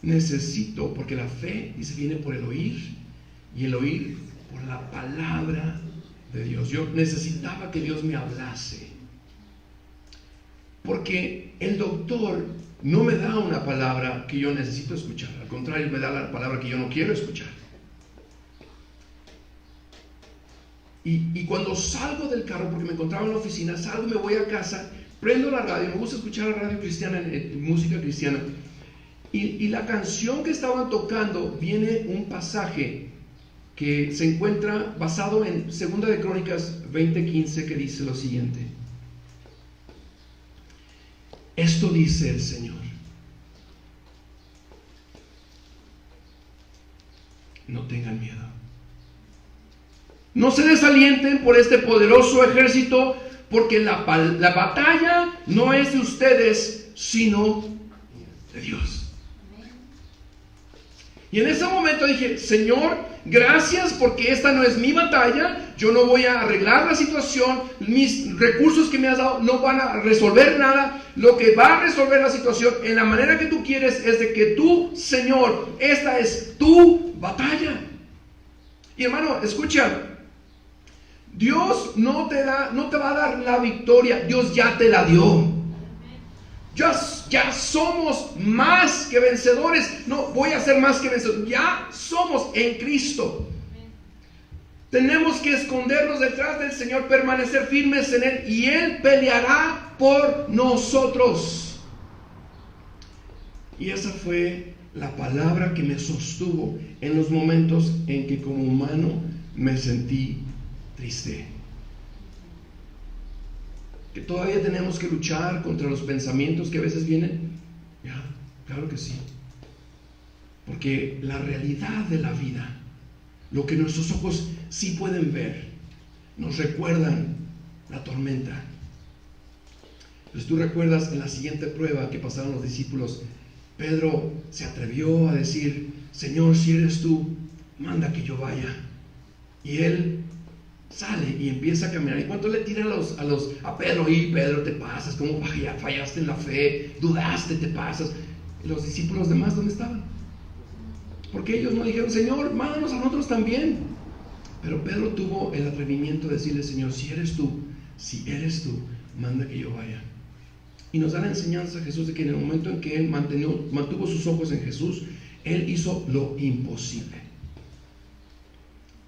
Necesito, porque la fe, dice, viene por el oír, y el oír por la palabra de Dios. Yo necesitaba que Dios me hablase, porque el doctor no me da una palabra que yo necesito escuchar, al contrario, me da la palabra que yo no quiero escuchar. Y cuando salgo del carro, porque me encontraba en la oficina, salgo, me voy a casa, prendo la radio, me gusta escuchar la radio cristiana, música cristiana, y la canción que estaban tocando, viene un pasaje que se encuentra basado en 2 de Crónicas 20:15, que dice lo siguiente: esto dice el Señor, no tengan miedo, no se desalienten por este poderoso ejército, porque la batalla no es de ustedes, sino de Dios. Y en ese momento dije: Señor, gracias, porque esta no es mi batalla. Yo no voy a arreglar la situación. Mis recursos que me has dado no van a resolver nada. Lo que va a resolver la situación en la manera que tú quieres es de que tú, Señor, esta es tu batalla. Y hermano, escucha, Dios no te va a dar la victoria. Dios ya te la dio. Ya somos más que vencedores. No voy a ser más que vencedores. Ya somos en Cristo. Tenemos que escondernos detrás del Señor, permanecer firmes en Él, y Él peleará por nosotros. Y esa fue la palabra que me sostuvo en los momentos en que como humano me sentí triste. Que todavía tenemos que luchar contra los pensamientos que a veces vienen. Ya, claro que sí. Porque la realidad de la vida, lo que nuestros ojos sí pueden ver, nos recuerdan la tormenta. Pues tú recuerdas en la siguiente prueba que pasaron los discípulos, Pedro se atrevió a decir: Señor, si eres tú, manda que yo vaya. Y él sale y empieza a caminar. Y cuando le tira a Pedro: y Pedro, te pasas, ¿cómo fallaste en la fe? Dudaste, te pasas. ¿Y los discípulos demás dónde estaban? Porque ellos no dijeron: Señor, mándanos a nosotros también. Pero Pedro tuvo el atrevimiento de decirle: Señor, si eres tú, manda que yo vaya. Y nos da la enseñanza Jesús de que en el momento en que él mantuvo sus ojos en Jesús, él hizo lo imposible.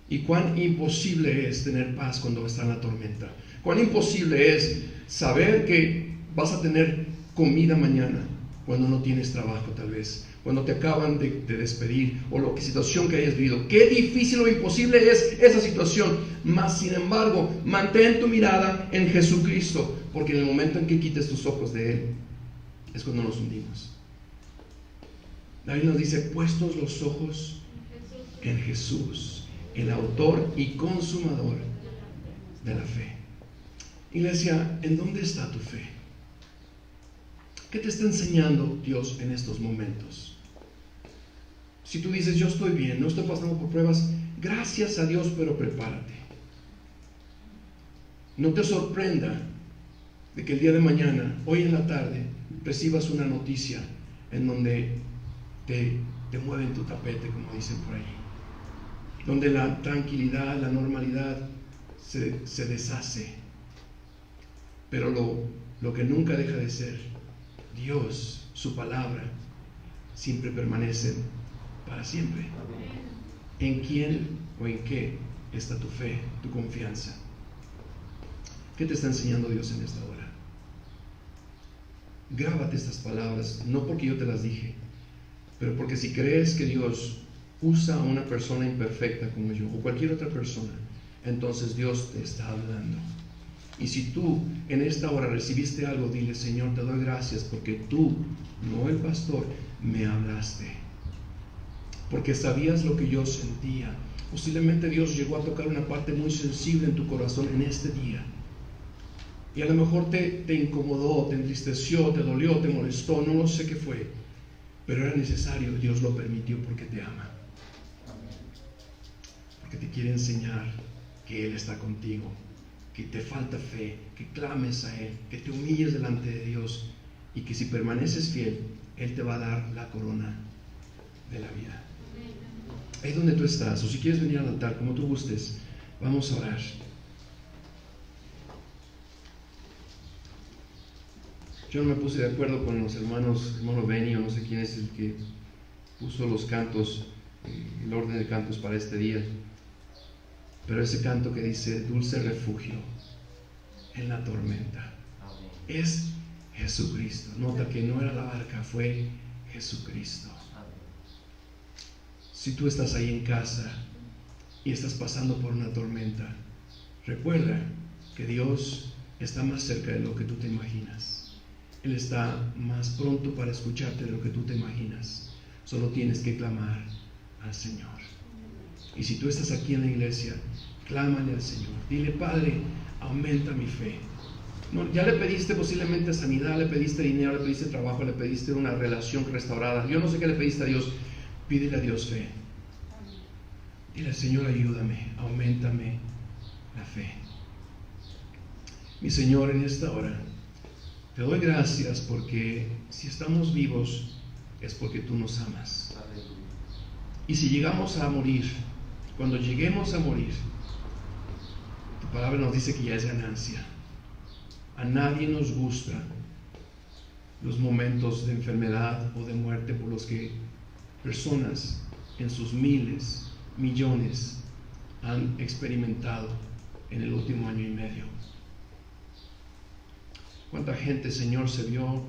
Y cuán imposible es tener paz cuando está en la tormenta. Cuán imposible es saber que vas a tener comida mañana cuando no tienes trabajo, tal vez, cuando te acaban de despedir, o la situación que hayas vivido. Qué difícil o imposible es esa situación. Mas sin embargo, mantén tu mirada en Jesucristo, porque en el momento en que quites tus ojos de Él es cuando nos hundimos. David nos dice: puestos los ojos en Jesús, el autor y consumador de la fe. Iglesia, ¿en dónde está tu fe? ¿Qué te está enseñando Dios en estos momentos? Si tú dices: yo estoy bien, no estoy pasando por pruebas, gracias a Dios, pero prepárate. No te sorprenda de que el día de mañana, hoy en la tarde, recibas una noticia en donde te mueven tu tapete, como dicen por ahí, donde la tranquilidad, la normalidad se deshace. Pero lo que nunca deja de ser, Dios, su palabra, siempre permanece para siempre. ¿En quién o en qué está tu fe, tu confianza? ¿Qué te está enseñando Dios en esta hora? Grábate estas palabras, no porque yo te las dije, pero porque si crees que Dios usa a una persona imperfecta como yo, o cualquier otra persona, entonces Dios te está hablando. Y si tú en esta hora recibiste algo, dile: Señor, te doy gracias porque tú, no el pastor, me hablaste, porque sabías lo que yo sentía. Posiblemente Dios llegó a tocar una parte muy sensible en tu corazón en este día, y a lo mejor te incomodó, te entristeció, te dolió, te molestó, no lo sé qué fue, pero era necesario. Dios lo permitió porque te ama, porque te quiere enseñar que Él está contigo, que te falta fe, que clames a Él, que te humilles delante de Dios, y que si permaneces fiel, Él te va a dar la corona de la vida. Ahí donde tú estás, o si quieres venir al altar, como tú gustes, vamos a orar. Yo no me puse de acuerdo con los hermano Benny, o no sé quién es el que puso los cantos, el orden de cantos para este día. Pero ese canto que dice: dulce refugio en la tormenta, es Jesucristo. Nota que no era la barca, fue Jesucristo. Si tú estás ahí en casa y estás pasando por una tormenta, recuerda que Dios está más cerca de lo que tú te imaginas. Él está más pronto para escucharte de lo que tú te imaginas. Solo tienes que clamar al Señor. Y si tú estás aquí en la iglesia, clámale al Señor. Dile: Padre, aumenta mi fe. No, ya le pediste posiblemente sanidad, le pediste dinero, le pediste trabajo, le pediste una relación restaurada. Yo no sé qué le pediste a Dios. Pídele a Dios fe. Dile: Señor, ayúdame, auméntame la fe. Mi Señor, en esta hora te doy gracias porque si estamos vivos es porque tú nos amas. Y si llegamos a morir, cuando lleguemos a morir, tu palabra nos dice que ya es ganancia. A nadie nos gusta los momentos de enfermedad o de muerte por los que personas en sus miles, millones han experimentado en el último año y medio. ¿Cuánta gente, Señor, se vio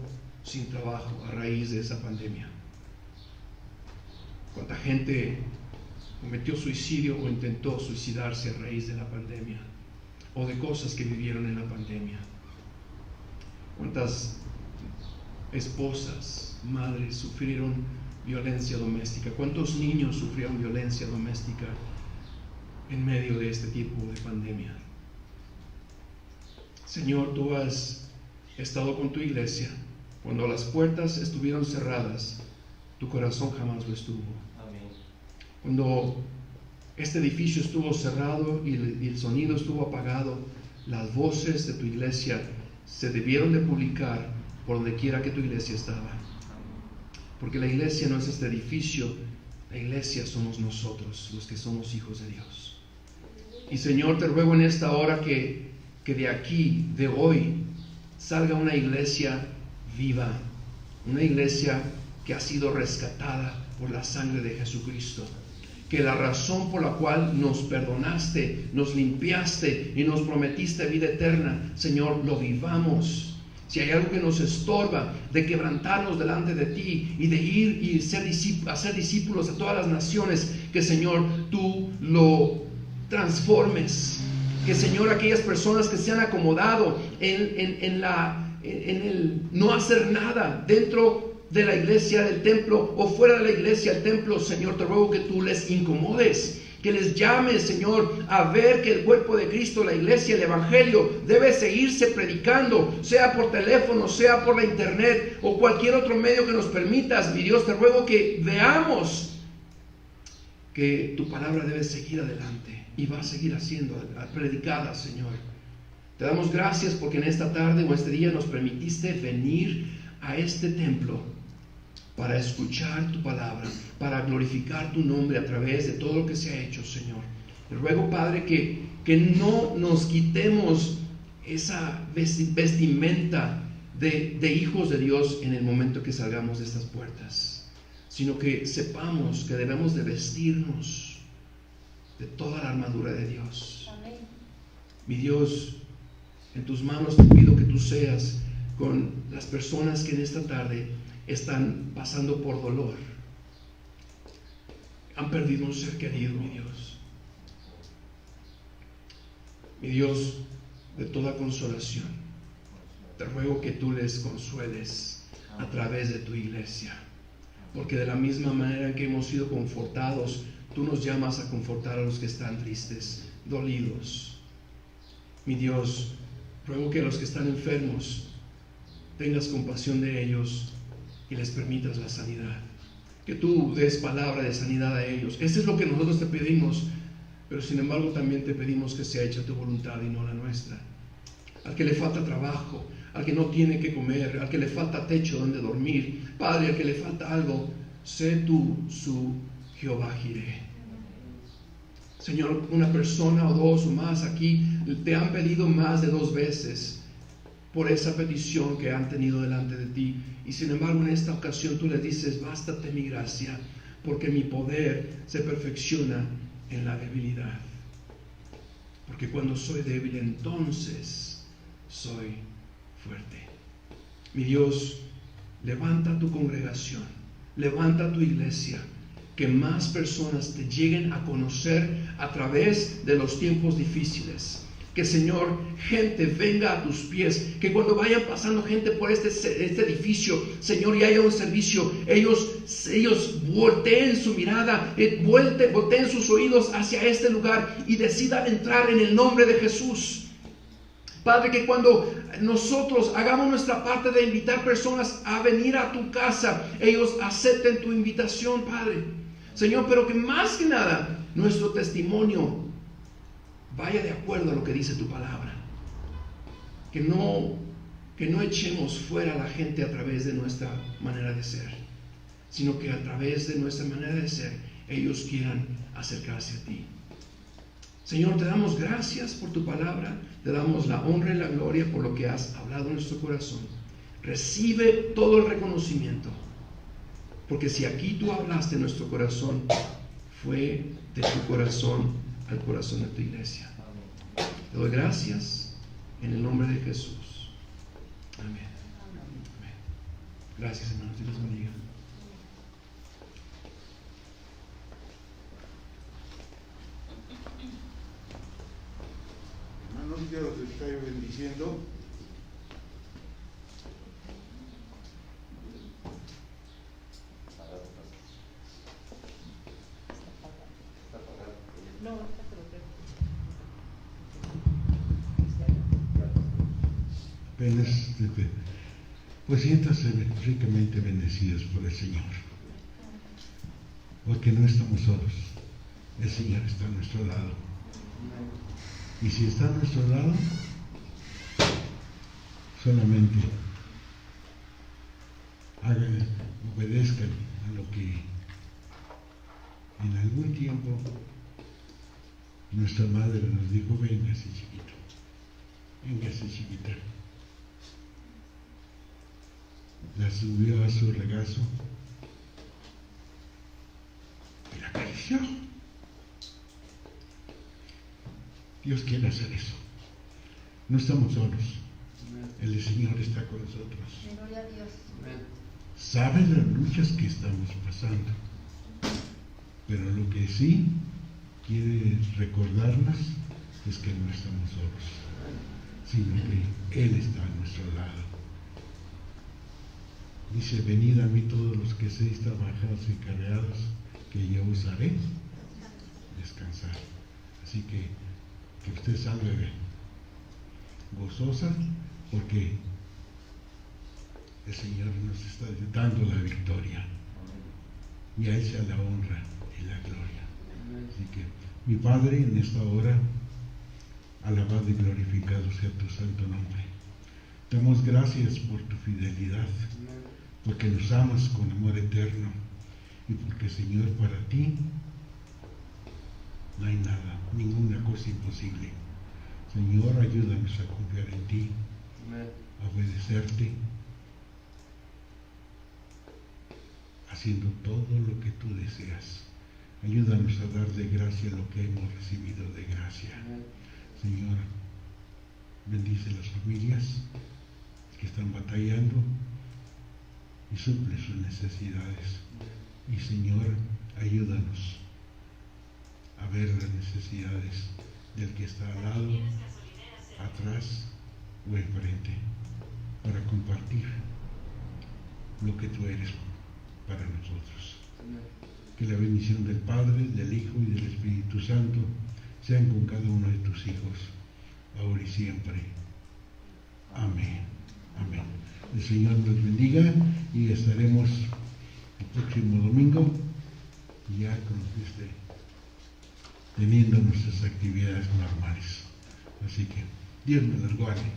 sin trabajo a raíz de esa pandemia? ¿Cuánta gente cometió suicidio o intentó suicidarse a raíz de la pandemia o de cosas que vivieron en la pandemia? ¿Cuántas esposas, madres sufrieron violencia doméstica? ¿Cuántos niños sufrieron violencia doméstica en medio de este tipo de pandemia? Señor, tú has estado con tu iglesia cuando las puertas estuvieron cerradas tu corazón jamás lo estuvo. Amén. Cuando este edificio estuvo cerrado y el sonido estuvo apagado, las voces de tu iglesia se debieron de publicar por donde quiera que tu iglesia estaba. Porque la iglesia no es este edificio, la iglesia somos nosotros, los que somos hijos de Dios. Y Señor, te ruego en esta hora que de aquí, de hoy, salga una iglesia viva, una iglesia que ha sido rescatada por la sangre de Jesucristo. Que la razón por la cual nos perdonaste, nos limpiaste y nos prometiste vida eterna, Señor, lo vivamos. Si hay algo que nos estorba de quebrantarnos delante de ti y de ir y hacer discípulos a todas las naciones, que Señor, tú lo transformes. Que Señor, aquellas personas que se han acomodado en el no hacer nada dentro de la iglesia, del templo o fuera de la iglesia, el templo, Señor, te ruego que tú les incomodes, que les llames, Señor, a ver que el cuerpo de Cristo, la iglesia, el evangelio debe seguirse predicando, sea por teléfono, sea por la internet o cualquier otro medio que nos permitas. Mi Dios, te ruego que veamos que tu palabra debe seguir adelante y va a seguir siendo predicada, Señor. Te damos gracias porque en esta tarde o este día nos permitiste venir a este templo para escuchar tu palabra, para glorificar tu nombre a través de todo lo que se ha hecho, Señor. Te ruego, Padre, que no nos quitemos esa vestimenta de hijos de Dios en el momento que salgamos de estas puertas, sino que sepamos que debemos de vestirnos de toda la armadura de Dios. Amén. Mi Dios, en tus manos te pido que tú seas con las personas que en esta tarde están pasando por dolor, han perdido un ser querido, mi Dios. Mi Dios, de toda consolación, te ruego que tú les consueles a través de tu iglesia, porque de la misma manera en que hemos sido confortados, tú nos llamas a confortar a los que están tristes, dolidos. Mi Dios, ruego que a los que están enfermos tengas compasión de ellos y les permitas la sanidad. Que tú des palabra de sanidad a ellos. Eso es lo que nosotros te pedimos, pero sin embargo también te pedimos que sea hecha tu voluntad y no la nuestra. Al que le falta trabajo, al que no tiene que comer, al que le falta techo donde dormir, Padre, al que le falta algo, sé tú su Jehová Jireh. Señor, una persona o dos o más aquí te han pedido más de 2 veces por esa petición que han tenido delante de ti, y sin embargo en esta ocasión tú les dices: bástate mi gracia, porque mi poder se perfecciona en la debilidad. Porque cuando soy débil, entonces soy fuerte. Mi Dios, levanta tu congregación, levanta tu iglesia, que más personas te lleguen a conocer a través de los tiempos difíciles. Que, Señor, gente venga a tus pies, que cuando vayan pasando gente por este edificio, Señor, y haya un servicio, ellos volteen su mirada, volteen sus oídos hacia este lugar y decidan entrar en el nombre de Jesús. Padre, que cuando nosotros hagamos nuestra parte de invitar personas a venir a tu casa, ellos acepten tu invitación, Padre. Señor, pero que más que nada nuestro testimonio vaya de acuerdo a lo que dice tu palabra. Que no echemos fuera a la gente a través de nuestra manera de ser, sino que a través de nuestra manera de ser ellos quieran acercarse a ti. Señor, te damos gracias por tu palabra, te damos la honra y la gloria por lo que has hablado en nuestro corazón. Recibe todo el reconocimiento, porque si aquí tú hablaste en nuestro corazón, fue de tu corazón al corazón de tu iglesia. Te doy gracias en el nombre de Jesús. Amén. Amén. Gracias, hermanos. Dios los bendiga. Hermanos, Dios los está bendiciendo. Apenas, pues siéntanse ricamente bendecidos por el Señor. porque no estamos solos. El Señor está a nuestro lado. Y si está a nuestro lado, solamente obedezcan a lo que en algún tiempo nuestra madre nos dijo: véngase chiquito, véngase chiquita. La subió a su regazo y la acarició. Dios quiere hacer eso. No estamos solos. El Señor está con nosotros. Gloria a Dios. Sabe las luchas que estamos pasando, pero lo que sí quiere recordarnos es que no estamos solos, sino que Él está a nuestro lado. Dice: venid a mí todos los que seis trabajados y cargados, que yo os haré descansar. Así que usted salga gozosa, porque el Señor nos está dando la victoria, y a Él sea la honra y la gloria. Así que, mi Padre, en esta hora, alabado y glorificado sea tu santo nombre. Te damos gracias por tu fidelidad, porque nos amas con amor eterno, y porque, Señor, para ti no hay nada, ninguna cosa imposible. Señor, ayúdanos a confiar en ti, a obedecerte, haciendo todo lo que tú deseas. Ayúdanos a dar de gracia lo que hemos recibido de gracia. Señor, bendice las familias que están batallando y suple sus necesidades. Y, Señor, ayúdanos a ver las necesidades del que está al lado, atrás o enfrente, para compartir lo que tú eres para nosotros. Que la bendición del Padre, del Hijo y del Espíritu Santo sean con cada uno de tus hijos, ahora y siempre. Amén. Amén. El Señor nos bendiga, y estaremos el próximo domingo ya teniendo nuestras actividades normales. Así que Dios me las guarde.